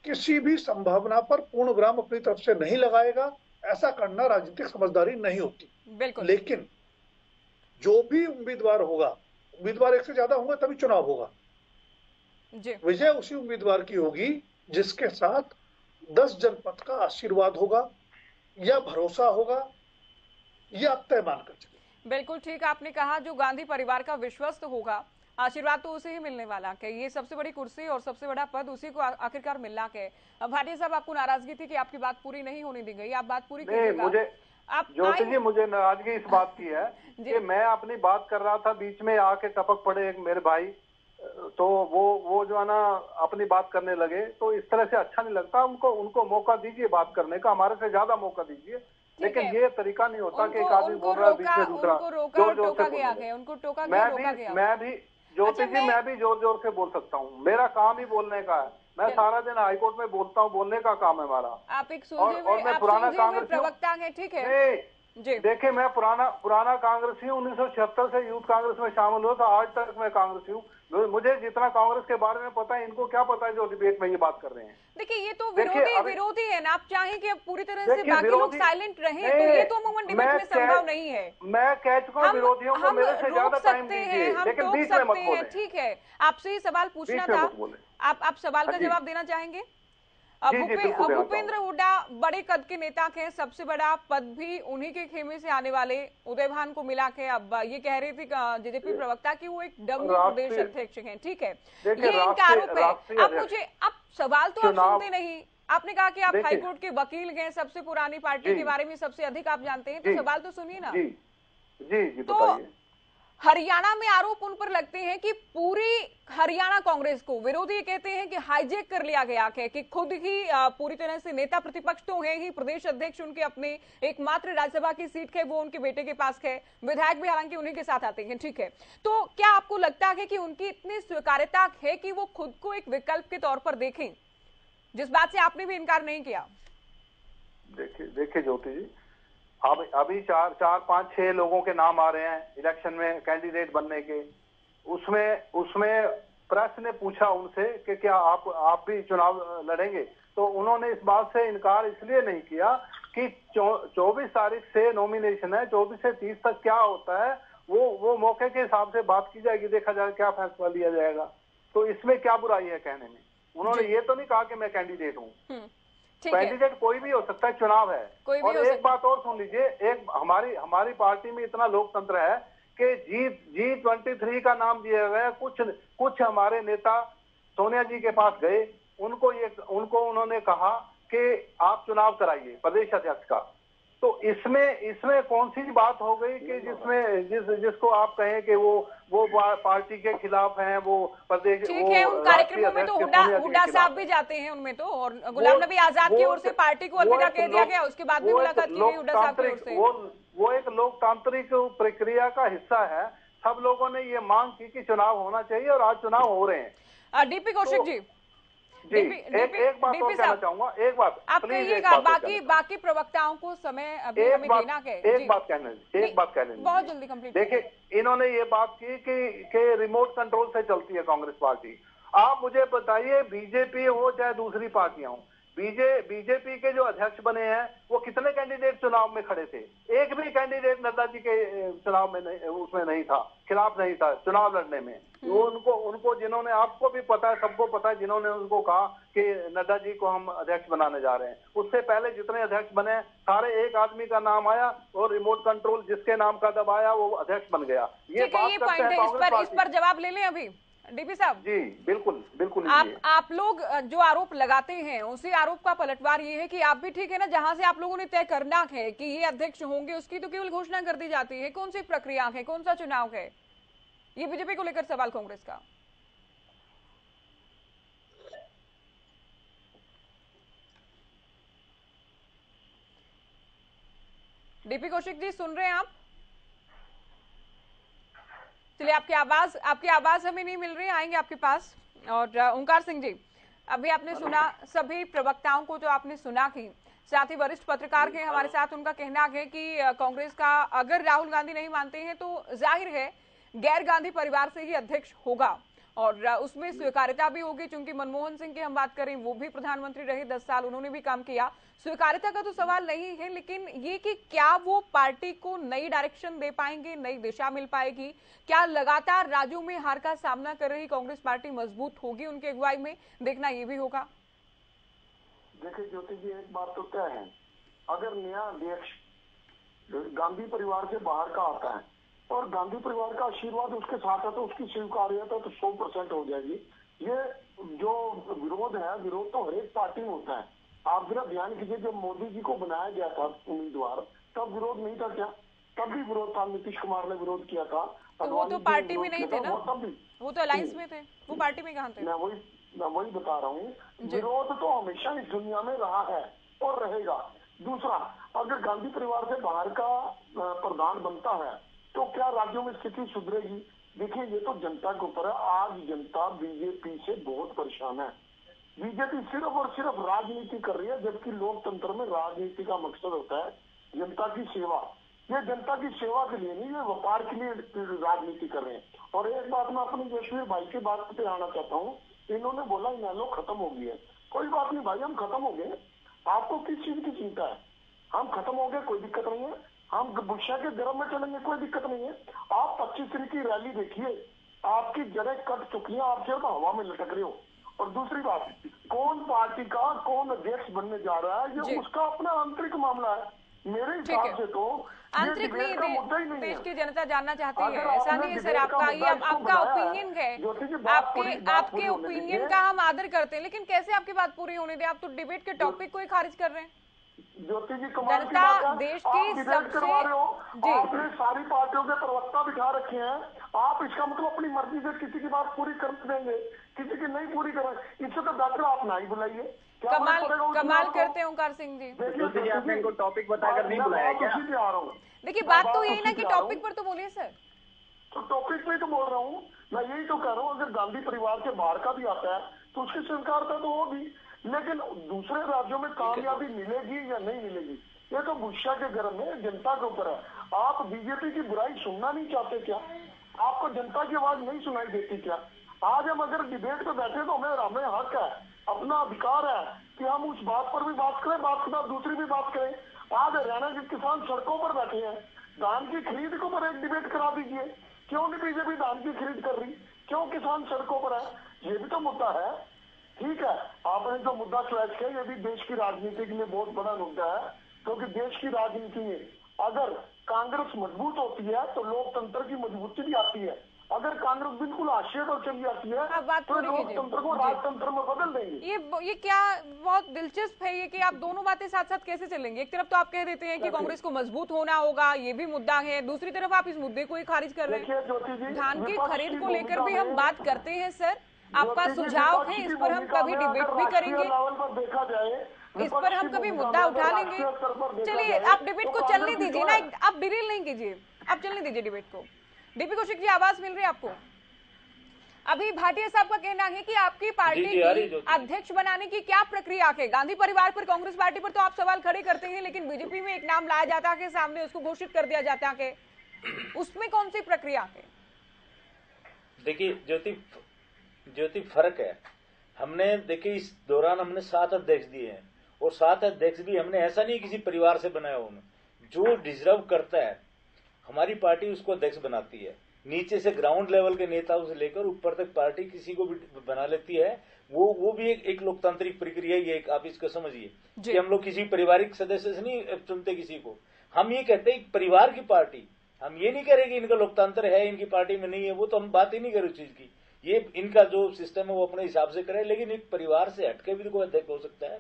किसी भी संभावना पर पूर्ण विराम अपनी तरफ से नहीं लगाएगा, ऐसा करना राजनीतिक समझदारी नहीं होती। बिल्कुल, लेकिन जो भी उम्मीदवार होगा, उम्मीदवार एक से ज्यादा होंगे तभी चुनाव होगा, विजय उसी उम्मीदवार की होगी जिसके साथ 10 जनपद का आशीर्वाद होगा या भरोसा होगा या तय मानकर चले। बिल्कुल ठीक आपने कहा, जो गांधी परिवार का विश्वस्त होगा आशीर्वाद तो उसे ही मिलने वाला कि ये सबसे बड़ी कुर्सी और सबसे बड़ा पद उसी को आखिरकार मिलना के। भाटिया साहब, आपको नाराजगी थी कि आपकी बात पूरी नहीं होने दी गई, आप बात पूरी कीजिएगा। मुझे ज्योति जी, मुझे नाराजगी इस बात की है कि मैं अपनी बात कर रहा था, बीच में आके टपक पड़े एक मेरे भाई, तो वो जो है ना अपनी बात करने लगे, तो इस तरह से अच्छा नहीं लगता। उनको मौका दीजिए बात करने का, हमारे से ज्यादा मौका दीजिए, लेकिन ये तरीका नहीं होता कि एक आदमी बोल रहा है बीच में दूसरा जोर जोर से बोले। मैं भी ज्योति जी, मैं भी जोर जोर से बोल सकता हूँ, मेरा काम ही बोलने का है। मैं सारा दिन हाईकोर्ट में बोलता हूँ, बोलने का काम है हमारा। आप एक और मैं पुराना कांग्रेस प्रवक्ता है, ठीक है जी। देखिए, मैं पुराना कांग्रेसी हूँ, 1976 से यूथ कांग्रेस में शामिल हुआ था, आज तक मैं कांग्रेसी हूँ। मुझे जितना कांग्रेस के बारे में पता है, इनको क्या पता है जो डिबेट में ये बात कर रहे हैं। देखिए, ये तो विरोधी है ना, आप चाहें कि अब पूरी तरह से बाकी लोग साइलेंट रहें, तो ये तो अमूमन डिबेट में संभव नहीं है। मैं कह चुका हूं विरोधियों को मेरे से ज्यादा टाइम दीजिए, लेकिन बीच में मत बोलें। ठीक है, आपसे ही सवाल पूछना था, आप सवाल का जवाब देना चाहेंगे? भूपेंद्र हुड्डा बड़े कद के नेता के, सबसे बड़ा पद भी उन्हीं के खेमे से आने वाले उदय भान को मिला के अब ये कह रही थी जेजेपी प्रवक्ता की वो एक डमी प्रदेश अध्यक्ष हैं, ठीक है, ये इनका आरोप है। अब मुझे सवाल तो आप सुनते नहीं, आपने कहा कि आप हाईकोर्ट के वकील गए, सबसे पुरानी पार्टी के बारे में सबसे अधिक आप जानते हैं, तो सवाल तो सुनिए ना। जी तो हरियाणा में आरोप उन पर लगते हैं कि पूरी हरियाणा कांग्रेस को विरोधी कहते हैं कि हाईजैक कर लिया गया है, कि खुद ही पूरी तरह से नेता प्रतिपक्ष तो है ही, प्रदेश अध्यक्ष उनके अपने एकमात्र राज्यसभा की सीट है वो उनके बेटे के पास है, विधायक भी हालांकि उन्हीं के साथ आते हैं, ठीक है। तो क्या आपको लगता है कि उनकी इतनी स्वीकार्यता है कि वो खुद को एक विकल्प के तौर पर देखें, जिस बात से आपने भी इनकार नहीं किया? देखिए ज्योति जी, अभी 4, 5, 6 लोगों के नाम आ रहे हैं इलेक्शन में कैंडिडेट बनने के। उसमें प्रेस ने पूछा उनसे कि क्या आप भी चुनाव लड़ेंगे, तो उन्होंने इस बात से इनकार इसलिए नहीं किया कि 24 तारीख से नॉमिनेशन है, 24 से 30 तक क्या होता है वो मौके के हिसाब से बात की जाएगी, देखा जाएगा क्या फैसला लिया जाएगा। तो इसमें क्या बुराई है कहने में? उन्होंने ये तो नहीं कहा कि मैं कैंडिडेट हूँ। कैंडिडेट कोई भी हो सकता है, चुनाव है। और एक बात और सुन लीजिए, एक हमारी पार्टी में इतना लोकतंत्र है कि G23 का नाम दिया गया। कुछ हमारे नेता सोनिया जी के पास गए, उनको उन्होंने कहा कि आप चुनाव कराइए प्रदेश अध्यक्ष का। तो इसमें कौन सी बात हो गई कि जिसको आप कहें कि वो पार्टी के खिलाफ हैं, वो प्रदेश, ठीक है, उन कार्यक्रमों में तो हुड्डा साहब भी जाते हैं उनमें तो, और गुलाम नबी आजाद की ओर से पार्टी को अलविदा कह दिया गया, उसके बाद भी मुलाकात की गई हुड्डा साहब की ओर से। वो एक लोकतांत्रिक प्रक्रिया का हिस्सा है। सब लोगों ने ये मांग की कि चुनाव होना चाहिए और आज चुनाव हो रहे हैं। डीपी कौशिक जी, एक बात और कहना चाहूंगा, एक बात आप कहिएगा, बाकी प्रवक्ताओं को समय अभी हमें देना है। एक बात कहने बहुत जल्दी कंप्लीट। देखिए, इन्होंने ये बात की कि रिमोट कंट्रोल से चलती है कांग्रेस पार्टी। आप मुझे बताइए, बीजेपी हो चाहे दूसरी पार्टियां हो, बीजेपी के जो अध्यक्ष बने हैं वो कितने कैंडिडेट चुनाव में खड़े थे? एक भी कैंडिडेट नड्डा जी के चुनाव में उसमें नहीं था, खिलाफ नहीं था चुनाव लड़ने में। उनको जिन्होंने, आपको भी पता है, सबको पता है, जिन्होंने उनको कहा कि नड्डा जी को हम अध्यक्ष बनाने जा रहे हैं, उससे पहले जितने अध्यक्ष बने सारे एक आदमी का नाम आया और रिमोट कंट्रोल जिसके नाम का दबाया वो अध्यक्ष बन गया। ये बात करते हैं, इस पर जवाब ले लें अभी डीपी साहब। जी बिल्कुल। आप लोग जो आरोप लगाते हैं उसी आरोप का पलटवार ये है कि आप भी, ठीक है ना, जहां से आप लोगों ने तय करना है कि ये अध्यक्ष होंगे उसकी तो केवल घोषणा कर दी जाती है। कौन सी प्रक्रिया है, कौन सा चुनाव है? ये बीजेपी को लेकर सवाल कांग्रेस का। डीपी कौशिक जी, सुन रहे हैं आप? चलिए, आपकी आवाज हमें नहीं मिल रही, आएंगे आपके पास। और ओंकार सिंह जी, अभी आपने सुना सभी प्रवक्ताओं को जो आपने सुना की, साथ ही वरिष्ठ पत्रकार के हमारे साथ, उनका कहना है कि कांग्रेस का अगर राहुल गांधी नहीं मानते हैं तो जाहिर है गैर गांधी परिवार से ही अध्यक्ष होगा और उसमें स्वीकार्यता भी होगी। चूंकि मनमोहन सिंह की हम बात करें, वो भी प्रधानमंत्री रहे 10 साल, उन्होंने भी काम किया। स्वीकार्यता का तो सवाल नहीं है, लेकिन ये कि क्या वो पार्टी को नई डायरेक्शन दे पाएंगे, नई दिशा मिल पाएगी? क्या लगातार राज्यों में हार का सामना कर रही कांग्रेस पार्टी मजबूत होगी उनकी अगुवाई में? देखना ये भी होगा। देखिए ज्योति जी, एक बात तो क्या है, अगर नया अध्यक्ष गांधी परिवार से बाहर का आता है और गांधी परिवार का आशीर्वाद उसके साथ है तो उसकी स्वीकार्यता तो 100% हो जाएगी। ये जो विरोध है, विरोध तो हर एक पार्टी में होता है। आप जरा ध्यान कीजिए, जब मोदी जी को बनाया गया था उम्मीदवार, तब विरोध नहीं था क्या? तब भी विरोध था, नीतीश कुमार ने विरोद किया था। तो वो तो पार्टी में नहीं थे ना, वो तो अलायंस में थे, वो पार्टी में कहाँ थे? मैं वही बता रहा हूँ, विरोध तो हमेशा इस दुनिया में रहा है और रहेगा। दूसरा, अगर गांधी परिवार से बाहर का प्रधान बनता है तो क्या राज्यों में स्थिति सुधरेगी? देखिए, ये तो जनता के ऊपर है। आज जनता बीजेपी से बहुत परेशान है। बीजेपी सिर्फ और सिर्फ राजनीति कर रही है, जबकि लोकतंत्र में राजनीति का मकसद होता है जनता की सेवा। ये जनता की सेवा के लिए नहीं, ये व्यापार के लिए राजनीति कर रहे हैं। और एक बात मैं अपने जसवीर भाई की बात पे आना चाहता हूँ। इन्होंने बोला इनेलो खत्म हो गई है। कोई बात नहीं भाई, हम खत्म हो गए। आपको किस चीज की चिंता है? हम खत्म हो गए, कोई दिक्कत नहीं है। हम बुशा के गर्म में चलेंगे, कोई दिक्कत नहीं है। आप 25 तारीख की रैली देखिए, आपकी जड़ें कट चुकी हैं, आप सिर्फ हवा में लटक रहे हो। और दूसरी बात, कौन पार्टी का कौन अध्यक्ष बनने जा रहा है, ये उसका अपना आंतरिक मामला है। मेरे हिसाब से तो आंतरिक नहीं, देश की जनता जानना चाहती है। ऐसा नहीं है सर, आपका ये आपका ओपिनियन है, आपके ओपिनियन का हम आदर करते हैं, लेकिन कैसे आपकी बात पूरी होने दे? आप तो डिबेट के टॉपिक को ही खारिज कर रहे हैं। ज्योति जी, कमाल की जनता बात है। देश की सबसे आपने सारी पार्टियों के प्रवक्ता बिठा रखे हैं। आप इसका मतलब अपनी मर्जी से किसी की बात पूरी कर देंगे, किसी की नहीं पूरी करें। इससे तो बेहतर आप ना ही बुलाइए। कमाल करते हैं ओंकार सिंह जी। देखिए, आपने इनको टॉपिक बताकर नहीं बुलाया क्या? देखिए, बात तो यही ना कि टॉपिक पर तो बोलिए सर। तो टॉपिक में तो बोल रहा हूँ, मैं यही तो कह रहा हूँ। अगर गांधी परिवार के बाहर का भी आता है तो उसकी स्वीकारता तो होगी, लेकिन दूसरे राज्यों में कामयाबी मिलेगी या नहीं मिलेगी, ये तो बुशा के घर में जनता के ऊपर है। आप बीजेपी की बुराई सुनना नहीं चाहते क्या? आपको जनता की आवाज नहीं सुनाई देती क्या? आज हम अगर डिबेट पे बैठे तो हमें हक है, अपना अधिकार है कि हम उस बात पर भी बात करें, बात के बाद दूसरी भी बात करें। आज हरियाणा के किसान सड़कों पर बैठे हैं, धान की खरीद के ऊपर एक डिबेट करा दीजिए। क्यों नहीं बीजेपी धान की खरीद कर रही? क्यों किसान सड़कों पर है? ये भी तो मुद्दा है। ठीक है, आपने जो मुद्दा चॉइस किया, ये भी देश की राजनीति के लिए बहुत बड़ा मुद्दा है, क्योंकि देश की राजनीति में अगर कांग्रेस मजबूत होती है तो लोकतंत्र की मजबूती भी आती है। अगर कांग्रेस बिल्कुल आशय पर चली जाती है तो लोकतंत्र को राजतंत्र में बदल देंगे। ये क्या बहुत दिलचस्प है ये कि आप दोनों बातें साथ साथ कैसे चलेंगे? एक तरफ तो आप कह देते हैं कि कांग्रेस को मजबूत होना होगा, ये भी मुद्दा है, दूसरी तरफ आप इस मुद्दे को ही खारिज कर रहे हैं। धान की खरीद को लेकर भी हम बात करते हैं सर, आपका सुझाव है, इस पर हम कभी डिबेट भी करेंगे, देखा जाए इस पर हम कभी मुद्दा उठा लेंगे। चलिए, आप डिबेट को चलने दीजिए ना, आप डिरेल नहीं कीजिए, आप चलने दीजिए डिबेट को। डीपी कौशिक जी, आवाज मिल रही है आपको? अभी भाटिया साहब का कहना है कि आपकी पार्टी की अध्यक्ष बनाने की क्या प्रक्रिया है? गांधी परिवार पर, कांग्रेस पार्टी पर तो आप सवाल खड़े करते हैं, लेकिन बीजेपी में एक नाम लाया जाता है सामने, उसको घोषित कर दिया जाता है, उसमें कौन सी प्रक्रिया है? देखिए ज्योति, फर्क है। हमने देखिए इस दौरान हमने 7 अध्यक्ष दिए हैं, और 7 अध्यक्ष भी हमने ऐसा नहीं किसी परिवार से बनाया उन्हें। जो डिजर्व करता है हमारी पार्टी उसको अध्यक्ष बनाती है। नीचे से ग्राउंड लेवल के नेताओं से लेकर ऊपर तक पार्टी किसी को भी बना लेती है। वो भी एक लोकतांत्रिक प्रक्रिया ही है। आप इसको समझिए कि हम लोग किसी पारिवारिक सदस्य से नहीं चुनते किसी को। हम ये कहते हैं परिवार की पार्टी। हम ये नहीं कह रहे कि इनका लोकतंत्र है, इनकी पार्टी में नहीं है, वो तो हम बात ही नहीं करें उस चीज की। ये इनका जो सिस्टम है वो अपने हिसाब से करे, लेकिन एक परिवार से हटके भी तो कोई अध्यक्ष हो सकता है।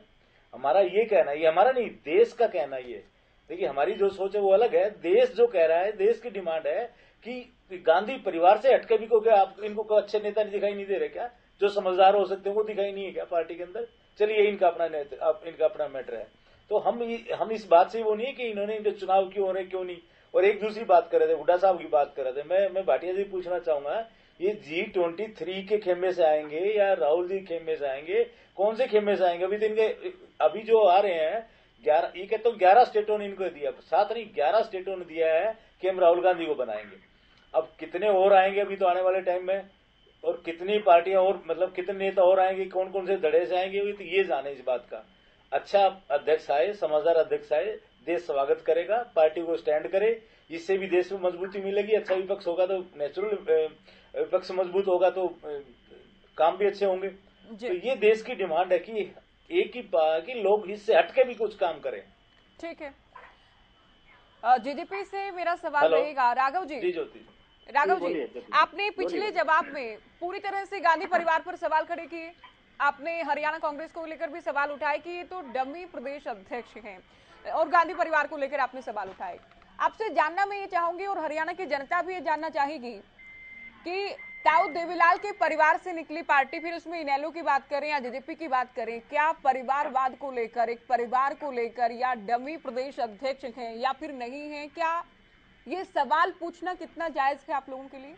हमारा ये कहना, ये हमारा नहीं, देश का कहना ये। देखिए, हमारी जो सोच है वो अलग है। देश जो कह रहा है, देश की डिमांड है कि गांधी परिवार से हटके भी को क्या आप इनको अच्छे नेता नहीं दिखाई नहीं दे रहे क्या? जो समझदार हो सकते हैं वो दिखाई नहीं है क्या पार्टी के अंदर? चलिए, इनका अपना मैटर है। तो हम इस बात से वो नहीं है कि इन्होंने इनके चुनाव क्यों हो रहे क्यों नहीं। और एक दूसरी बात कर रहे थे, हुड्डा साहब की बात कर रहे थे। मैं भाटिया जी पूछना चाहूंगा, ये G23 के खेमे से आएंगे या राहुल जी खेमे से आएंगे? कौन से खेमे से आएंगे? अभी जो आ रहे हैं 11, ये कहते हो 11 स्टेटों ने इनको दिया, 7 नहीं 11 स्टेटों ने दिया है कि हम राहुल गांधी को बनाएंगे। अब कितने और आएंगे अभी तो आने वाले टाइम में, और कितनी पार्टियां और, मतलब कितने नेता और आएंगे, कौन कौन से धड़े से आएंगे, तो ये जाने इस बात का। अच्छा अध्यक्ष आए, समझदार अध्यक्ष आए, देश स्वागत करेगा, पार्टी को स्टैंड करे, इससे भी देश में मजबूती मिलेगी। अच्छा विपक्ष होगा तो नेचुरल विपक्ष मजबूत होगा तो काम भी अच्छे होंगे। तो ये देश की डिमांड है कि एक ही कि लोग इससे हटके भी कुछ काम करें। ठीक है, जेजेपी से मेरा सवाल रहेगा। राघव जी, राघव जी, आपने पिछले जवाब में पूरी तरह से गांधी परिवार पर सवाल खड़े किए। आपने हरियाणा कांग्रेस को लेकर भी सवाल उठाए कि ये तो डमी प्रदेश अध्यक्ष हैं, और गांधी परिवार को लेकर आपने सवाल उठाए। आपसे जानना मैं ये चाहूंगी, और हरियाणा की जनता भी ये जानना चाहेगी कि ताऊ देवीलाल के परिवार से निकली पार्टी, फिर उसमें इनेलो की बात करें या जेजेपी की बात करें, क्या परिवारवाद को लेकर, एक परिवार को लेकर या डमी प्रदेश अध्यक्ष हैं या फिर नहीं है, क्या ये सवाल पूछना कितना जायज है आप लोगों के लिए?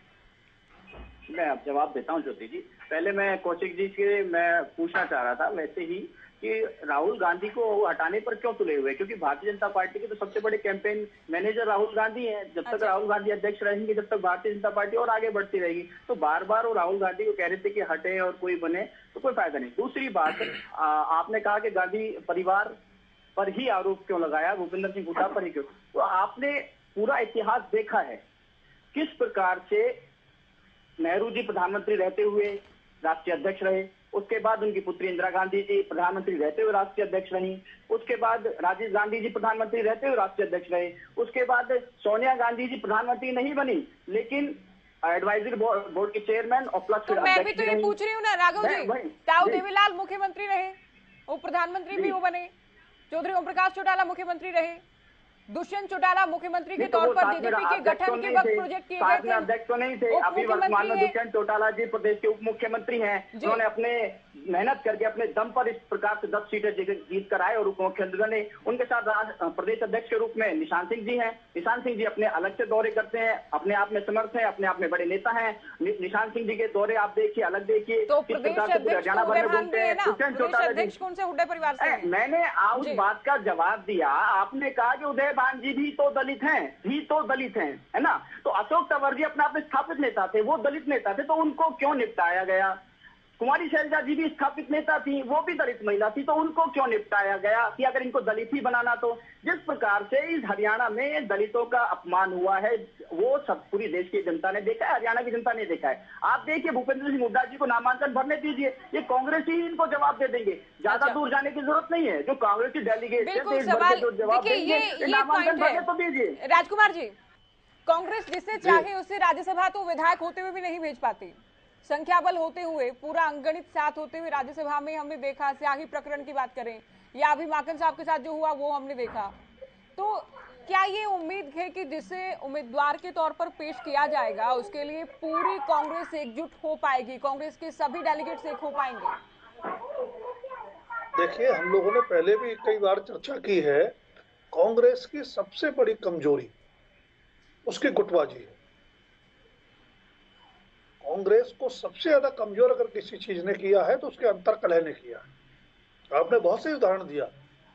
मैं अब जवाब देता हूं ज्योति जी। पहले मैं कौशिक जी से मैं पूछना चाह रहा था वैसे ही कि राहुल गांधी को हटाने पर क्यों तुले हुए, क्योंकि भारतीय जनता पार्टी के तो सबसे बड़े कैंपेन मैनेजर राहुल गांधी हैं। जब तक राहुल गांधी अध्यक्ष रहेंगे, जब तक भारतीय जनता पार्टी और आगे बढ़ती रहेगी। तो बार बार वो राहुल गांधी को कह रहे थे कि हटे और कोई बने, तो कोई फायदा नहीं। दूसरी बात, आपने कहा कि गांधी परिवार पर ही आरोप क्यों लगाया, भूपेंद्र सिंह हुड्डा पर ही क्यों? तो आपने पूरा इतिहास देखा है किस प्रकार से नेहरू जी प्रधानमंत्री रहते हुए राष्ट्रीय अध्यक्ष रहे, उसके बाद उनकी पुत्री इंदिरा गांधी जी प्रधानमंत्री रहते हुए राष्ट्रीय अध्यक्ष रही, उसके बाद राजीव गांधी जी प्रधानमंत्री रहते हुए राष्ट्रीय अध्यक्ष रहे, उसके बाद सोनिया गांधी जी प्रधानमंत्री नहीं बनी लेकिन एडवाइजरी बोर्ड के चेयरमैन और प्लस तो मैं भी तो ये पूछ रही हूँ ना राघव जी, ताऊ देवीलाल मुख्यमंत्री रहे, वो प्रधानमंत्री भी वो बने, चौधरी ओम प्रकाश चौटाला मुख्यमंत्री रहे, दुष्यंत चौटाला मुख्यमंत्री के तौर पर जेजेपी के गठन के वक्त प्रोजेक्ट किए गए थे। अध्यक्ष तो नहीं थे, अभी वर्तमान में दुष्यंत चौटाला जी प्रदेश के उप मुख्यमंत्री हैं। उन्होंने अपने मेहनत करके अपने दम पर इस प्रकार से 10 सीटें जीत कर आए और उप मुख्यमंत्री बने। उनके साथ प्रदेश अध्यक्ष के रूप में निशान सिंह जी हैं। निशान सिंह जी अपने अलग से दौरे करते हैं, अपने आप में समर्थ हैं, अपने आप में बड़े नेता हैं। निशान सिंह जी के दौरे आप देखिए, अलग देखिए, किस प्रकार से हरियाणा भर में घूमते हैं। दुष्यंत चौटाला जी कौन से हुड्डा परिवार से हैं? मैंने उस बात का जवाब दिया। आपने कहा कि उदयभान जी भी तो दलित हैं, है ना? तो अशोक तंवर जी अपने आप में स्थापित नेता थे, वो दलित नेता थे, तो उनको क्यों निपटाया गया? कुमारी शैलजा जी भी स्थापित नेता थी, वो भी दलित महिला थी, तो उनको क्यों निपटाया गया कि अगर इनको दलित ही बनाना? तो जिस प्रकार से इस हरियाणा में दलितों का अपमान हुआ है वो सब पूरी देश की जनता ने देखा है, हरियाणा की जनता ने देखा है। आप देखिए भूपेंद्र सिंह हुड्डा जी को नामांकन भरने दीजिए, ये कांग्रेस ही इनको जवाब दे देंगे, ज्यादा दूर जाने की जरूरत नहीं है। जो कांग्रेस की डेलीगेट जवाब देंगे, नामांकन भरने तो दीजिए। राजकुमार जी, कांग्रेस जिससे चाहे उससे राज्यसभा तो विधायक होते हुए भी नहीं भेज पाती, संख्या बल होते हुए, पूरा अंगणित साथ होते हुए राज्यसभा में हमने देखा। स्याही प्रकरण की बात करें या अभी माकन साहब के साथ जो हुआ वो हमने देखा। तो क्या ये उम्मीद है कि जिसे उम्मीदवार के तौर पर पेश किया जाएगा उसके लिए पूरी कांग्रेस एकजुट हो पाएगी, कांग्रेस के सभी डेलीगेट्स एक हो पाएंगे? देखिए, हम लोगों ने पहले भी कई बार चर्चा की है, कांग्रेस की सबसे बड़ी कमजोरी उसकी गुटबाजी है। कांग्रेस को सबसे ज्यादा कमजोर अगर किसी चीज ने किया है तो उसके अंतर कलह ने किया है। आपने बहुत से उदाहरण दिया,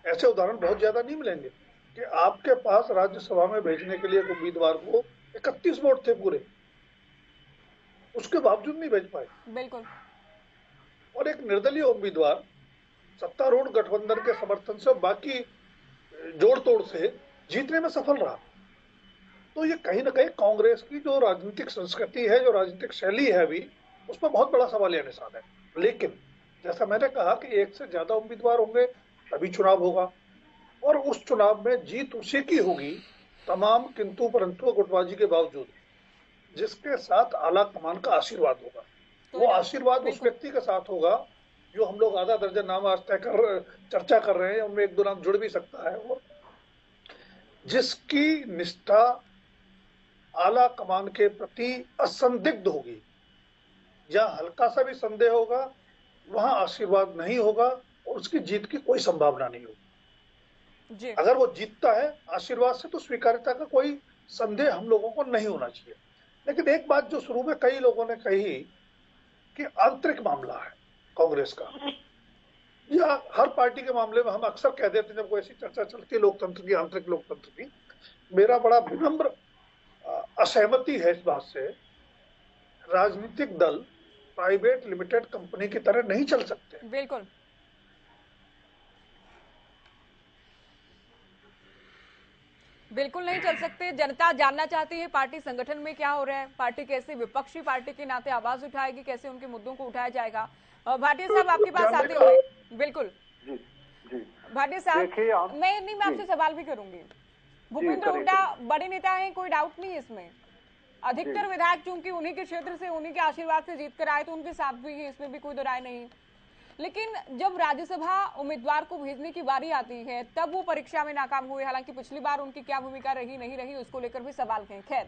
ऐसे उदाहरण बहुत ज्यादा नहीं मिलेंगे कि आपके पास राज्यसभा में भेजने के लिए एक उम्मीदवार को 31 वोट थे पूरे, उसके बावजूद नहीं भेज पाए। बिल्कुल। और एक निर्दलीय उम्मीदवार सत्तारूढ़ गठबंधन के समर्थन से बाकी जोड़ तोड़ से जीतने में सफल रहा। तो ये कहीं ना कहीं कांग्रेस की जो राजनीतिक संस्कृति है, जो राजनीतिक शैली है अभी, उसमें बहुत बड़ा सवालिया निशान है। लेकिन जैसा मैंने कहा कि एक से ज्यादा उम्मीदवार होंगे तभी चुनाव होगा, और उस चुनाव में जीत उसी की होगी तमाम किंतु परंतु गुटबाजी के बावजूद, जिसके साथ आला कमान का आशीर्वाद होगा। वो आशीर्वाद उस व्यक्ति के साथ होगा जो हम लोग आधा दर्जन नाम आज तय चर्चा कर रहे हैं, उनमें एक दो नाम जुड़ भी सकता है, वो जिसकी निष्ठा आला कमान के प्रति असंदिग्ध होगी। जहां हल्का सा भी संदेह होगा वहां आशीर्वाद नहीं होगा और उसकी जीत की कोई संभावना नहीं होगी। अगर वो जीतता है आशीर्वाद से तो स्वीकार्यता का कोई संदेह हम लोगों को नहीं होना चाहिए। लेकिन एक बात जो शुरू में कई लोगों ने कही कि आंतरिक मामला है कांग्रेस का, या हर पार्टी के मामले में हम अक्सर कह देते हैं जब कोई ऐसी चर्चा चलती है लोकतंत्र की, आंतरिक लोकतंत्र की, मेरा बड़ा विनम्र असहमति है इस बात से। राजनीतिक दल प्राइवेट लिमिटेड कंपनी की तरह नहीं चल सकते। बिल्कुल बिल्कुल नहीं चल सकते। जनता जानना चाहती है पार्टी संगठन में क्या हो रहा है, पार्टी कैसे विपक्षी पार्टी के नाते आवाज उठाएगी, कैसे उनके मुद्दों को उठाया जाएगा। भाटिया साहब आपके पास आते हुए, बिल्कुल भाटिया साहब, मैं आपसे सवाल भी करूंगी। भूपेंद्र हुड्डा बड़े नेता हैं, कोई डाउट नहीं है इसमें। अधिकतर विधायक चूंकि उन्हीं के क्षेत्र से, उन्हीं के आशीर्वाद से जीत कर आए, तो उनके साथ भी है, इसमें भी कोई दो राय नहीं। लेकिन जब राज्यसभा उम्मीदवार को भेजने की बारी आती है तब वो परीक्षा में नाकाम हुए। हालांकि पिछली बार उनकी क्या भूमिका रही नहीं रही उसको लेकर भी सवाल हैं। खैर,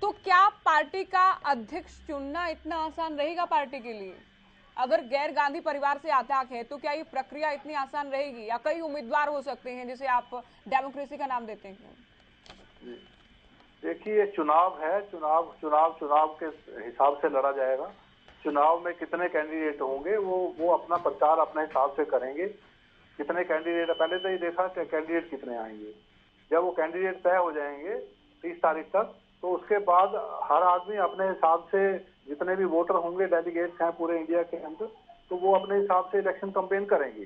तो क्या पार्टी का अध्यक्ष चुनना इतना आसान रहेगा पार्टी के लिए? अगर गैर गांधी परिवार से आता है तो क्या ये प्रक्रिया इतनी आसान रहेगी, या कई उम्मीदवार हो सकते हैं जिसे आप डेमोक्रेसी का नाम देते हैं? देखिए, ये चुनाव है, चुनाव के हिसाब से लड़ा जाएगा। चुनाव में कितने कैंडिडेट होंगे वो अपना प्रचार अपने हिसाब से करेंगे। कितने कैंडिडेट, पहले तो ये देखा कि कैंडिडेट कितने आएंगे। जब वो कैंडिडेट तय हो जाएंगे 30 तारीख तक, तो उसके बाद हर आदमी अपने हिसाब से, जितने भी वोटर होंगे, डेलीगेट्स हैं पूरे इंडिया के अंदर, तो वो अपने हिसाब से इलेक्शन कैंपेन करेंगे।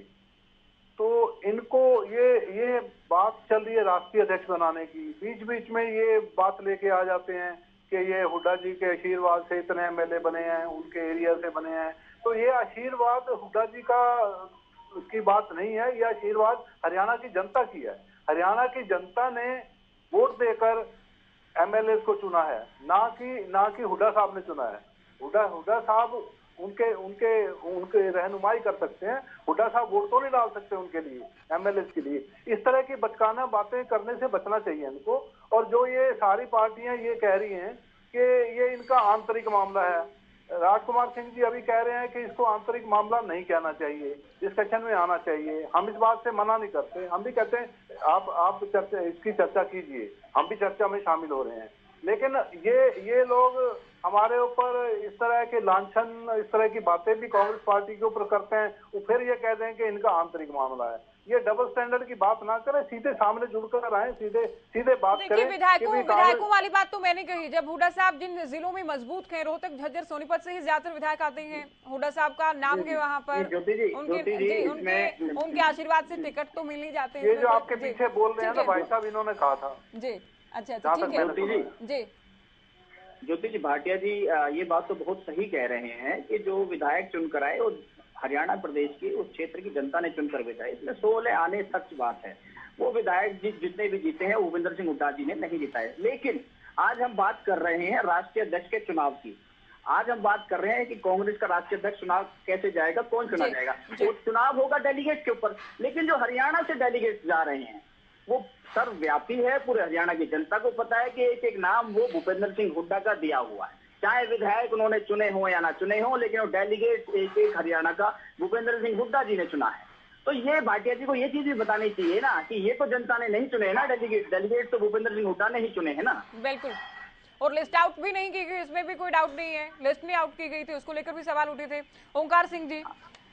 तो इनको ये बात चल रही है राष्ट्रीय अध्यक्ष बनाने की, बीच बीच में ये बात लेके आ जाते हैं कि ये हुड्डा जी के आशीर्वाद से इतने एमएलए बने हैं, उनके एरिया से बने हैं। तो ये आशीर्वाद हुड्डा जी की बात नहीं है, ये आशीर्वाद हरियाणा की जनता की है। हरियाणा की जनता ने वोट देकर एमएलए को चुना है, ना कि हुड्डा साहब ने चुना है। हुड्डा साहब उनके रहनुमाई कर सकते हैं, हुड्डा साहब वोट तो नहीं डाल सकते उनके लिए, एमएलए के लिए। इस तरह की बचकाना बातें करने से बचना चाहिए इनको। और जो ये सारी पार्टियां ये कह रही हैं कि ये इनका आंतरिक मामला है, राजकुमार सिंह जी अभी कह रहे हैं कि इसको आंतरिक मामला नहीं कहना चाहिए, डिस्कशन में आना चाहिए। हम इस बात से मना नहीं करते, हम भी कहते हैं आप इसकी चर्चा कीजिए, हम भी चर्चा में शामिल हो रहे हैं। लेकिन ये लोग हमारे ऊपर इस तरह के लांछन, इस तरह की बातें भी कांग्रेस पार्टी के ऊपर करते हैं, वो फिर ये कह दें कि इनका आंतरिक मामला है। ये डबल स्टैंडर्ड की बात ना करें, सीधे सामने जुड़कर आए, सीधे बात करें। विधायकों वाली बात तो मैंने कही। जब हुड्डा साहब जिन जिलों में मजबूत हैं, रोहतक, झज्जर, सोनीपत से ही ज्यादातर विधायक आते हैं, हुड्डा साहब का नाम है वहाँ पर, उनके आशीर्वाद से टिकट तो मिल ही जाते हैं। ये जो आपके पीछे बोल रहे हैं ना भाई साहब, इन्होंने कहा था जी। अच्छा, ठीक है जी। ज्योति जी भाटिया जी, ये बात तो बहुत सही कह रहे हैं कि जो विधायक चुनकर आए वो हरियाणा प्रदेश के उस क्षेत्र की जनता ने चुनकर भेजा, इसमें 16 आने सच बात है। वो विधायक जितने भी जीते हैं भूपेंद्र सिंह हुड्डा जी ने नहीं जिताए। लेकिन आज हम बात कर रहे हैं राष्ट्रीय अध्यक्ष के चुनाव की। आज हम बात कर रहे हैं कि कांग्रेस का राष्ट्रीय अध्यक्ष चुनाव कैसे जाएगा, कौन चुना जाएगा। वो चुनाव होगा डेलीगेट के ऊपर, लेकिन जो हरियाणा से डेलीगेट जा रहे हैं वो सर्वव्यापी है। पूरे हरियाणा की जनता को पता है कि एक एक नाम वो भूपेंद्र सिंह हुड्डा का दिया हुआ है, चाहे विधायक उन्होंने चुने हो या ना चुने हो, लेकिन वो डेलीगेट एक हरियाणा का भूपेंद्र सिंह हुड्डा जी ने चुना है। तो ये भाटिया जी को ये चीज भी बतानी चाहिए ना कि ये तो जनता ने नहीं चुने है ना डेलीगेट तो भूपेंद्र सिंह हुड्डा ने ही चुने हैं ना। बिल्कुल, और लिस्ट आउट भी नहीं की गई, इसमें भी कोई डाउट नहीं है। लिस्ट नहीं आउट की गई थी, उसको लेकर भी सवाल उठे थे। ओंकार सिंह जी,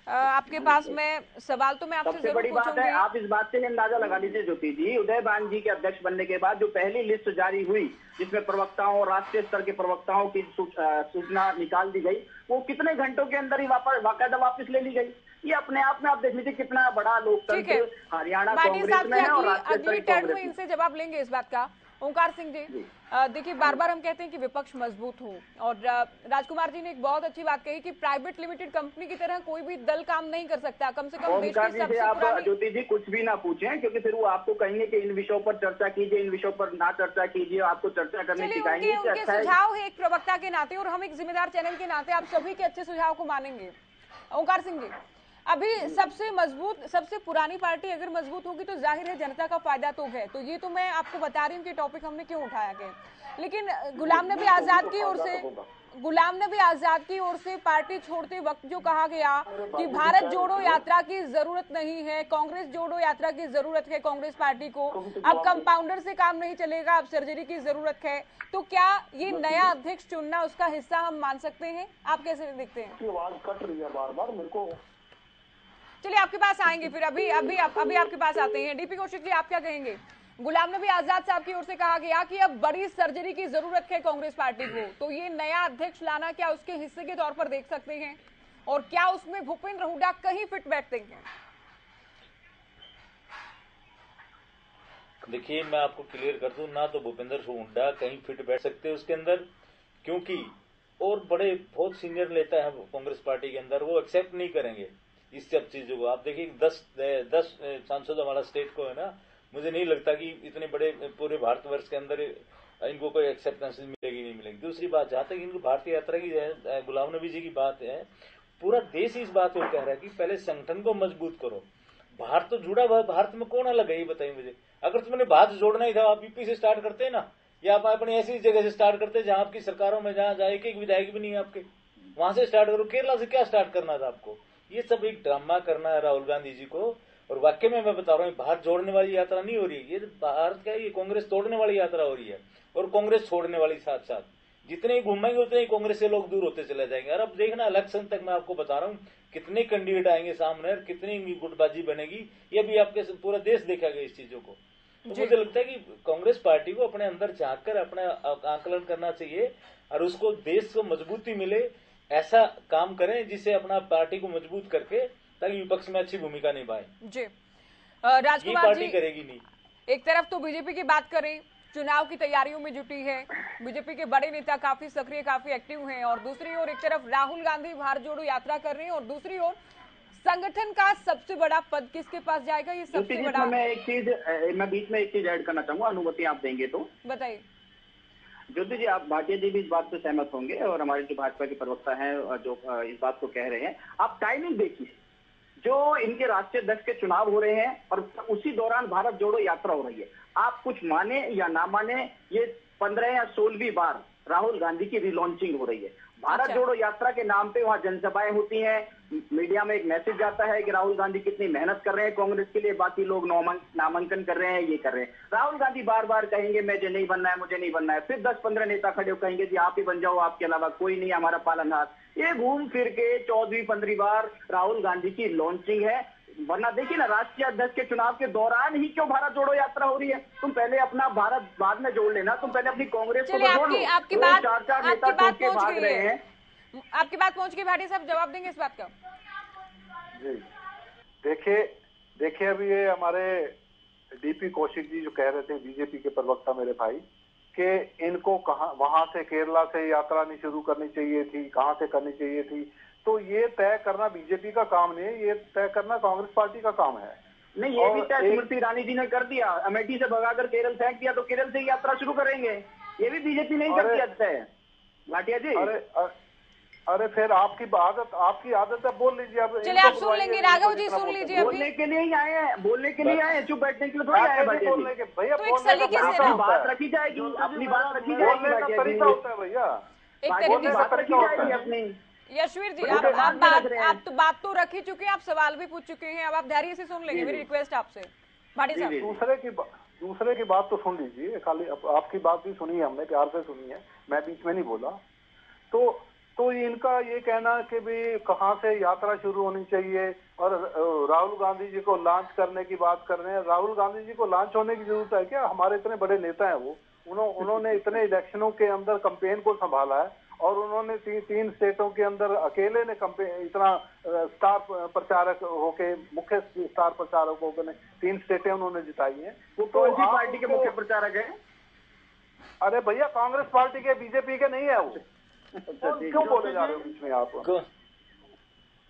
आपके पास में सवाल तो मैं आपसे सबसे बड़ी बात है, आप इस बात से अंदाजा लगा लीजिए ज्योति जी, उदयभान जी के अध्यक्ष बनने के बाद जो पहली लिस्ट जारी हुई जिसमें प्रवक्ताओं, राष्ट्रीय स्तर के प्रवक्ताओं की सूचना निकाल दी गई, वो कितने घंटों के अंदर ही बाकायदा वापस ले ली गई। ये अपने आप में आप देख लीजिए कितना बड़ा लोकतंत्र हरियाणा कांग्रेस में है। और अगली टर्म में इनसे जवाब लेंगे इस बात का। ओंकार सिंह जी, देखिए बार बार हम कहते हैं कि विपक्ष मजबूत हो, और राजकुमार जी ने एक बहुत अच्छी बात कही कि प्राइवेट लिमिटेड कंपनी की तरह कोई भी दल काम नहीं कर सकता। कम से कम देश की सबसे आप ज्योति जी कुछ भी ना पूछें, क्योंकि फिर वो आपको कहेंगे कि इन विषयों पर चर्चा कीजिए, इन विषयों पर ना चर्चा कीजिए, आपको चर्चा करने सिखाएंगे। उनके सुझाव है एक प्रवक्ता के नाते, और हम एक जिम्मेदार चैनल के नाते आप सभी के अच्छे सुझाव को मानेंगे। ओंकार सिंह जी, अभी सबसे मजबूत, सबसे पुरानी पार्टी अगर मजबूत होगी तो जाहिर है जनता का फायदा तो है। तो ये तो मैं आपको बता रही हूँ कि टॉपिक हमने क्यों उठाया गया। लेकिन गुलाम नबी आजाद की ओर से पार्टी छोड़ते वक्त जो कहा गया कि भारत जोड़ो यात्रा की जरूरत नहीं है, कांग्रेस जोड़ो यात्रा की जरूरत है कांग्रेस पार्टी को, अब कंपाउंडर से काम नहीं चलेगा, अब सर्जरी की जरूरत है। तो क्या ये नया अध्यक्ष चुनना उसका हिस्सा हम मान सकते हैं? आप कैसे देखते हैं? आवाज कट रही है बार-बार मेरे को। चलिए आपके पास आएंगे फिर, अभी आपके पास आते हैं। डीपी कौशिक जी, आप क्या कहेंगे? गुलाम नबी आजाद साहब की ओर से कहा गया कि अब बड़ी सर्जरी की जरूरत है कांग्रेस पार्टी को, तो ये नया अध्यक्ष लाना क्या उसके हिस्से के तौर पर देख सकते हैं, और क्या उसमें भूपेंद्र हुड्डा कहीं फिट बैठते हैं? देखिए, मैं आपको क्लियर कर दूं, ना तो भूपेंद्र हुड्डा कहीं फिट बैठ सकते उसके अंदर, क्योंकि और बहुत सीनियर नेता है कांग्रेस पार्टी के अंदर, वो एक्सेप्ट नहीं करेंगे इस सब चीजों को। आप देखिए 10 सांसद हमारा स्टेट को है ना, मुझे नहीं लगता कि इतने बड़े पूरे भारतवर्ष के अंदर इनको कोई एक्सेप्टेंस मिलेगी नहीं मिलेगी। दूसरी बात, जहां तक इनको भारतीय यात्रा की गुलाम नबी जी की बात है, पूरा देश इस बात को कह रहा है कि पहले संगठन को मजबूत करो। भारत तो जुड़ा हुआ, भारत में कौन अलग है ये बताइए मुझे। अगर तुमने भारत जोड़ना ही था आप यूपी से स्टार्ट करते ना, या आप अपनी ऐसी जगह से स्टार्ट करते जहां आपकी सरकारों में जहां एक एक विधायक भी नहीं है आपके, वहां से स्टार्ट करो। केरला से क्या स्टार्ट करना था आपको? ये सब एक ड्रामा करना है राहुल गांधी जी को। और वाकई में मैं बता रहा हूँ, भारत जोड़ने वाली यात्रा नहीं हो रही है, ये भारत क्या है, ये कांग्रेस तोड़ने वाली यात्रा हो रही है और कांग्रेस छोड़ने वाली। साथ साथ जितने ही घूमेंगे उतने ही कांग्रेस से लोग दूर होते चले जाएंगे। और अब देखना इलेक्शन तक मैं आपको बता रहा हूँ कितने कैंडिडेट आएंगे सामने और कितनी गुटबाजी बनेगी, ये भी आपके पूरा देश देखेगा इस चीजों को। तो मुझे लगता है कि कांग्रेस पार्टी को अपने अंदर झांक कर अपना आकलन करना चाहिए और उसको देश को मजबूती मिले, ऐसा काम करें जिससे अपना पार्टी को मजबूत करके ताकि विपक्ष में अच्छी भूमिका निभाए। जी राजकुमार जी, करेगी नहीं। एक तरफ तो बीजेपी की बात करें, चुनाव की तैयारियों में जुटी है, बीजेपी के बड़े नेता काफी सक्रिय काफी एक्टिव हैं, और दूसरी ओर एक तरफ राहुल गांधी भारत जोड़ो यात्रा कर रहे हैं, और दूसरी ओर संगठन का सबसे बड़ा पद किसके पास जाएगा, ये सबसे बड़ा। मैं बीच में एक चीज ऐड करना चाहूंगा, अनुमति आप देंगे तो बताइए। ज्योति जी, आप भाटिया जी भी इस बात से सहमत होंगे और हमारे जो भाजपा के प्रवक्ता हैं जो इस बात को कह रहे हैं, आप टाइमिंग देखिए, जो इनके राष्ट्रीय अध्यक्ष के चुनाव हो रहे हैं और उसी दौरान भारत जोड़ो यात्रा हो रही है। आप कुछ माने या ना माने, ये 15 या 16वीं बार राहुल गांधी की रिलॉन्चिंग हो रही है। भारत जोड़ो यात्रा के नाम पे वहां जनसभाएं होती हैं, मीडिया में एक मैसेज जाता है कि राहुल गांधी कितनी मेहनत कर रहे हैं कांग्रेस के लिए, बाकी लोग नामांकन कर रहे हैं, ये कर रहे हैं। राहुल गांधी बार बार कहेंगे मुझे नहीं बनना है, मुझे नहीं बनना है, फिर 10-15 नेता खड़े हो कहेंगे जी आप ही बन जाओ, आपके अलावा कोई नहीं हमारा पालनहार। ये घूम फिर के 14वीं-15वीं बार राहुल गांधी की लॉन्चिंग है। वरना देखिए ना, राष्ट्रीय अध्यक्ष के चुनाव के दौरान ही क्यों भारत जोड़ो यात्रा हो रही है? तुम पहले अपना भारत बाद में जोड़ लेना, तुम पहले अपनी कांग्रेस को जोड़ लो। आपकी बात चार नेता टूट के भाग रहे हैं। आपकी बात पहुंच गई, भाटी साहब जवाब देंगे इस बात का? जी देखिए अभी ये हमारे डीपी कौशिक जी जो कह रहे थे, बीजेपी के प्रवक्ता मेरे भाई, कि इनको कहाँ वहां से केरला से यात्रा नहीं शुरू करनी चाहिए थी, कहाँ से करनी चाहिए थी, तो ये तय करना बीजेपी का काम नहीं है, ये तय करना कांग्रेस पार्टी का काम है। नहीं, ये भी तय स्मृति ईरानी जी ने कर दिया, अमेठी से भगाकर केरल फेंक दिया, तो केरल से यात्रा शुरू करेंगे, ये भी बीजेपी नहीं कर दिया तय। भाटिया जी अरे फिर आपकी आदत है, बोल लीजिए। अब चलिए आप सुन लेंगे, राघव जी सुन लीजिए। बोलने के लिए ही आए हैं, बोलने के लिए आए हैं, चुप बैठने के लिए थोड़ी आए हैं। भैया तो एक सलीके से बात रखी जाएगी, अपनी बात रखी जाएगी, तरीका होता है भैया, एक तरीके से बात रखी जाएगी अपनी। यशवीर जी, आप तो बात तो रख ही चुके हैं, आप सवाल भी पूछ चुके हैं, अब आप धैर्य से सुन लेंगे, मेरी रिक्वेस्ट आपसे। भाटी साहब, दूसरे की बात तो सुन लीजिए, खाली आपकी बात भी सुनी है हमने, प्यार से सुनी है, मैं बीच में नहीं बोला। तो इनका ये कहना कि भी कहाँ से यात्रा शुरू होनी चाहिए, और राहुल गांधी जी को लॉन्च करने की बात कर रहे हैं। राहुल गांधी जी को लॉन्च होने की जरूरत है क्या? हमारे इतने बड़े नेता हैं वो, उन्होंने इतने इलेक्शनों के अंदर कैंपेन को संभाला है, और उन्होंने तीन स्टेटों के अंदर अकेले ने इतना स्टार प्रचारक होके, मुख्य स्टार प्रचारक होकर 3 स्टेटें उन्होंने जिताई हैं। वो कौन सी पार्टी के मुख्य प्रचारक है? अरे भैया, कांग्रेस पार्टी के, बीजेपी के नहीं है वो। क्यों बोले जा रहे हो बीच में आप?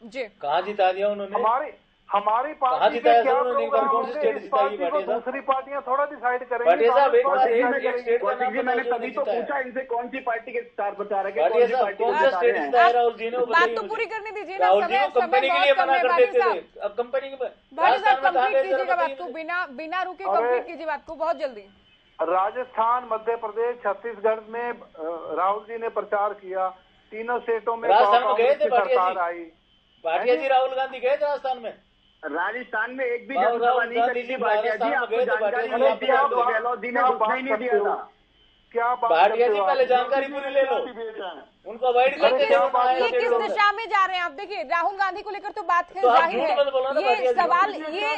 जी कहाँ जिता दिया उन्होंने? हमारी पार्टी के क्या प्रोग्राम होंगे, इस पार्टी को दूसरी पार्टियां थोड़ा डिसाइड करेंगी। मैंने तभी तो पूछा इनसे कौन सी पार्टी के स्टार प्रचारक है, कौन सी पार्टी? राहुल जी ने बात तो पूरी करने दीजिए ना, राहुल जी को कंपनी के लिए मना कर देते थे, अब कंपनी के कंप्लीट कीजिएगा बात को, बिना रुके कंप्लीट कीजिए बात को, बहुत जल्दी। राजस्थान, मध्य प्रदेश, छत्तीसगढ़ में राहुल जी ने प्रचार किया, तीनों स्टेटों में राजस्थान में गए थे सरकार आई। भाटिया जी राहुल गांधी गए थे राजस्थान में? राजस्थान में एक भी जनसभा नहीं करी थी भाटिया जी, आपको जानकारी नहीं दिया, तो गहलोत जी ने घोषणा ही नहीं दिया था। क्या बात? भाटिया जी पहले जानकारी पूरी ले लो, उनको अवॉइड करके ये किस दिशा में जा रहे हैं आप? देखिए, राहुल गांधी को लेकर तो बात है, जाहिर है ये सवाल, ये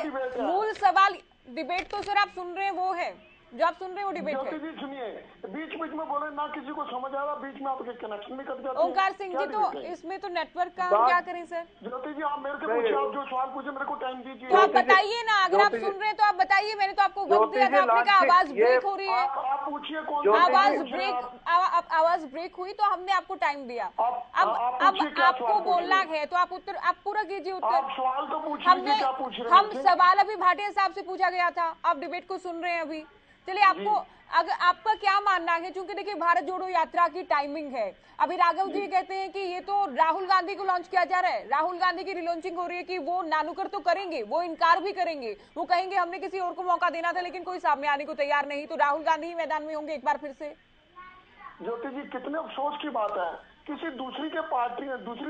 मूल सवाल डिबेट तो सर आप सुन रहे हैं वो है, जो आप सुन रहे हो डिबेट ज्योति जी सुनिए, बीच बीच में बोले ना, किसी को समझ आ रहा, बीच में आपके कनेक्शन भी कट जाते हैं। ओंकार सिंह जी, तो इसमें तो नेटवर्क का हम क्या करें सर? ज्योति जी आप मेरे से पूछिए, आप जो सवाल पूछे मेरे को टाइम दीजिए। तो आप बताइए ना, अगर आप सुन रहे हैं तो आप बताइए। मैंने तो आपको वक्त दिया था, आपने कहा आवाज ब्रेक हो रही है। आप पूछिए कौन आवाज ब्रेक हुई तो हमने आपको टाइम दिया। अब आपको बोलना है तो आप पूरा कीजिए उत्तर। सवाल तो पूछिए, क्या पूछ रहे हैं? हम सवाल अभी भाटिया साहब से पूछा गया था, आप डिबेट को सुन रहे हैं अभी। चलिए, आपको अगर आपका क्या मानना है, क्योंकि देखिए भारत जोड़ो यात्रा की टाइमिंग है। अभी राघव जी कहते हैं कि ये तो राहुल गांधी को लॉन्च किया जा रहा है, राहुल गांधी की रिलॉन्चिंग हो रही है कि वो नानुकर तो करेंगे, वो इनकार भी करेंगे, वो कहेंगे हमने किसी और को मौका देना था लेकिन कोई सामने आने को तैयार नहीं, तो राहुल गांधी ही मैदान में होंगे एक बार फिर से। ज्योति जी कितने अफसोस की बात है किसी दूसरी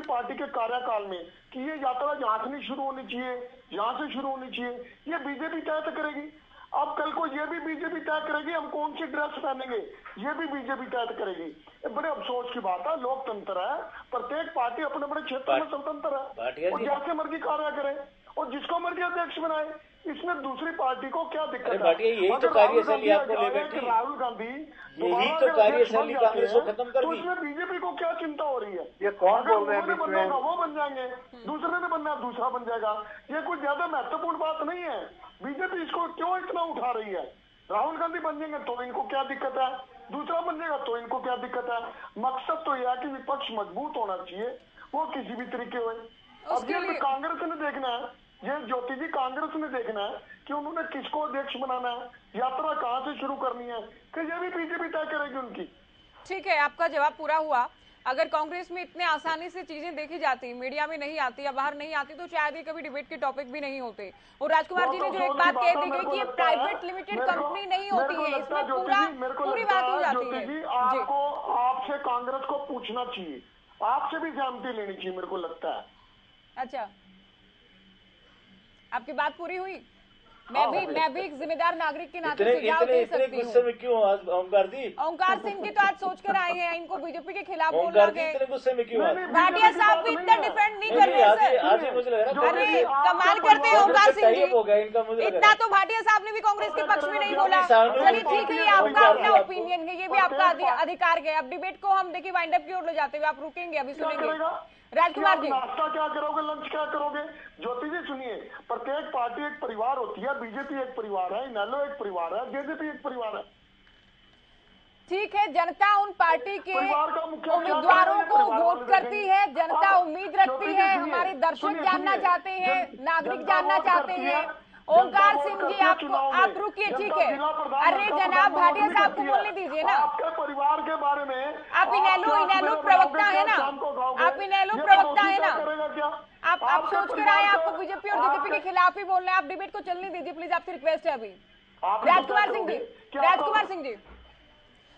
पार्टी के कार्यकाल में कि ये यात्रा यहाँ से नहीं शुरू होनी चाहिए, यहाँ से शुरू होनी चाहिए। ये बीजेपी तय करेगी। अब कल को ये भी बीजेपी तय करेगी हम कौन सी ड्रेस पहनेंगे, ये भी बीजेपी तय करेगी। ये बड़े अफसोस की बात है। लोकतंत्र है, प्रत्येक पार्टी अपने बड़े क्षेत्र में स्वतंत्र है और जैसे मर्जी कार्य करे और जिसको मर्जी अध्यक्ष बनाए। इसमें दूसरी पार्टी को क्या दिक्कत है? यही तो कार्यशैली आपको ले बैठी, राहुल गांधी यही तो कार्यशैली कांग्रेस को खत्म कर तो दी। उसमें बीजेपी को क्या चिंता हो रही है? ये कौन बोल रहे हैं? बनना होगा वो बन जाएंगे, दूसरे ने बनना दूसरा बन जाएगा। ये कुछ ज्यादा महत्वपूर्ण बात नहीं है। बीजेपी इसको क्यों इतना उठा रही है? राहुल गांधी बन जाएंगे तो इनको क्या दिक्कत है, दूसरा बन जाएगा तो इनको क्या दिक्कत है? मकसद तो यह है कि विपक्ष मजबूत होना चाहिए, वो किसी भी तरीके हुए। अब ये कांग्रेस ने देखना है, ये ज्योति जी कांग्रेस ने देखना है कि उन्होंने किसको अध्यक्ष बनाना है, यात्रा कहाँ से शुरू करनी है, कि ये भी बीजेपी तय करेगी उनकी। ठीक है, आपका जवाब पूरा हुआ। अगर कांग्रेस में इतने आसानी से चीजें देखी जाती, मीडिया में नहीं आती या बाहर नहीं आती, तो शायद ये कभी डिबेट के टॉपिक भी नहीं होते। और राजकुमार जी ने जो एक बात कह दी कि ये प्राइवेट लिमिटेड कंपनी नहीं होती है, इसमें पूरी बात हो जाती है। आपको आपसे कांग्रेस को पूछना चाहिए, आपसे भी सहमति लेनी चाहिए, मेरे को लगता है। अच्छा, आपकी बात पूरी हुई। मैं भी एक जिम्मेदार नागरिक के नाते सुझाव दे सकती हूँ। क्यों आज ओंकार जी? ओंकार सिंह जी तो आज सोच कर आए हैं, इनको बीजेपी के खिलाफ बोलना है। इतने गुस्से में क्यों? भाटिया साहब भी इतना डिफेंड नहीं कर रहे सर। मुझे लग रहा है अरे कमाल करते हैं ओंकार सिंह जी, इतना तो भाटिया साहब ने भी कांग्रेस के पक्ष में नहीं बोला। चलिए ठीक है, ये आपका अपना ओपिनियन है, ये भी आपका अधिकार है। अब डिबेट को हम देखिए वाइंड अप की ओर ले जाते हुए, आप रुकेंगे अभी सुनेंगे राजकुमार जी। नाश्ता क्या करोगे, लंच क्या करोगे? ज्योति जी सुनिए, प्रत्येक पार्टी एक परिवार होती है। बीजेपी एक परिवार है, इनेलो एक परिवार है, जेजेपी एक परिवार है। ठीक है, जनता उन पार्टी के उम्मीदवारों को वोट करती है, जनता उम्मीद रखती है, हमारे दर्शक जानना चाहते हैं, नागरिक जानना चाहते हैं। ओंकार सिंह जी आप रुकिए, ठीक है। अरे जनाब भाटिया साहब को बोलने दीजिए ना। आपके परिवार के बारे में आप इनेलो प्रवक्ता है ना, आप इनेलो प्रवक्ता है ना, आप सोच कर आए आपको बीजेपी और जेजेपी के खिलाफ ही बोलना है। आप डिबेट को चलने दीजिए प्लीज, आपसे रिक्वेस्ट है अभी। राजकुमार सिंह जी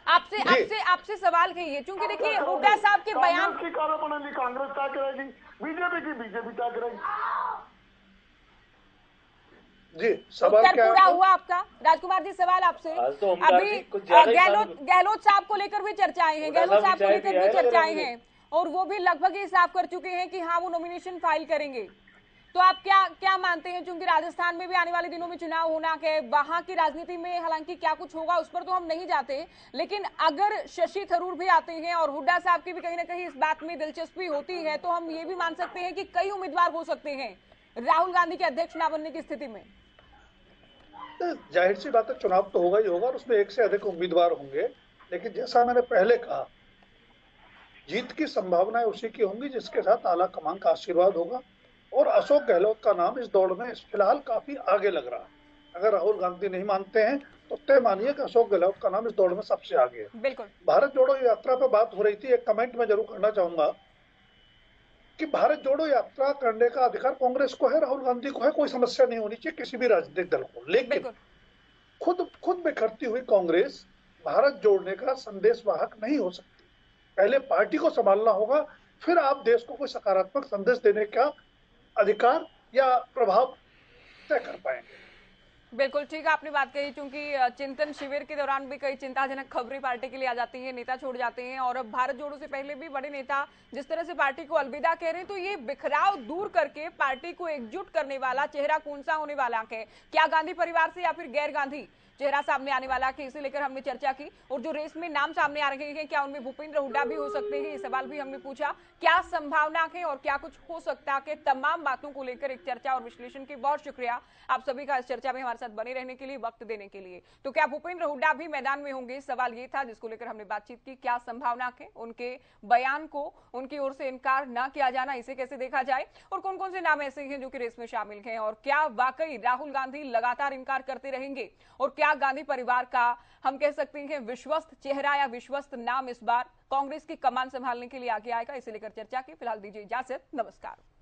आपसे सवाल कहिए, क्योंकि देखिए हुड्डा साहब के बयान की कार्यप्रणाली कांग्रेस तय करेगी, बीजेपी की बीजेपी तय करेगी। जी, सवाल उत्तर क्या पूरा हुआ आपका? राजकुमार जी सवाल आपसे। तो अभी गहलोत साहब को लेकर भी चर्चाएं हैं, गहलोत साहब को लेकर भी चर्चाएं हैं और वो भी लगभग ये साफ कर चुके हैं कि हाँ वो नॉमिनेशन फाइल करेंगे। तो आप क्या मानते हैं, क्योंकि राजस्थान में भी आने वाले दिनों में चुनाव होना है, वहां की राजनीति में हालांकि क्या कुछ होगा उस पर तो हम नहीं जाते, लेकिन अगर शशि थरूर भी आते हैं और हुड्डा साहब की भी कहीं ना कहीं इस बात में दिलचस्पी होती है, तो हम ये भी मान सकते हैं कि कई उम्मीदवार हो सकते हैं राहुल गांधी के अध्यक्ष ना बनने की स्थिति में। जाहिर सी बात है, चुनाव तो होगा ही होगा और उसमें एक से अधिक उम्मीदवार होंगे, लेकिन जैसा मैंने पहले कहा, जीत की संभावनाएं उसी की होंगी जिसके साथ आला कमान का आशीर्वाद होगा। और अशोक गहलोत का नाम इस दौड़ में फिलहाल काफी आगे लग रहा है। अगर राहुल गांधी नहीं मानते हैं तो तय मानिए कि अशोक गहलोत का नाम इस दौड़ में सबसे आगे है। बिल्कुल। भारत जोड़ो यात्रा पर बात हो रही थी, एक कमेंट में जरूर करना चाहूंगा कि भारत जोड़ो यात्रा करने का अधिकार कांग्रेस को है, राहुल गांधी को है, कोई समस्या नहीं होनी चाहिए किसी भी राजनीतिक दल को। लेकिन खुद बिखरती हुई कांग्रेस भारत जोड़ने का संदेश वाहक नहीं हो सकती। पहले पार्टी को संभालना होगा, फिर आप देश को कोई सकारात्मक संदेश देने का अधिकार या प्रभाव तय कर पाएंगे। बिल्कुल ठीक आपने बात कही, क्योंकि चिंतन शिविर के दौरान भी कई चिंताजनक खबरें पार्टी के लिए आ जाती हैं, नेता छोड़ जाते हैं, और अब भारत जोड़ो से पहले भी बड़े नेता जिस तरह से पार्टी को अलविदा कह रहे हैं, तो ये बिखराव दूर करके पार्टी को एकजुट करने वाला चेहरा कौन सा होने वाला है? क्या गांधी परिवार से या फिर गैर गांधी चेहरा सामने आने वाला है? इसे लेकर हमने चर्चा की। और जो रेस में नाम सामने आ रहे हैं, क्या उनमें भूपेंद्र हुड्डा भी हो सकते हैं, ये सवाल भी हमने पूछा। क्या संभावना है और क्या कुछ हो सकता है, तमाम बातों को लेकर एक चर्चा और विश्लेषण की बहुत शुक्रिया आप सभी का इस चर्चा में हमारे साथ बने रहने के लिए, वक्त देने के लिए। तो क्या भूपेंद्र हुड्डा भी मैदान में होंगे, सवाल ये था जिसको लेकर हमने बातचीत की। क्या संभावना है, उनके बयान को उनकी ओर से इनकार न किया जाना, इसे कैसे देखा जाए, और कौन कौन से नाम ऐसे हैं जो कि रेस में शामिल हैं, और क्या वाकई राहुल गांधी लगातार इनकार करते रहेंगे, और क्या गांधी परिवार का हम कह सकते हैं विश्वस्त चेहरा या विश्वस्त नाम इस बार कांग्रेस की कमान संभालने के लिए आगे आएगा, इसे लेकर चर्चा की। फिलहाल दीजिए इजाजत, नमस्कार।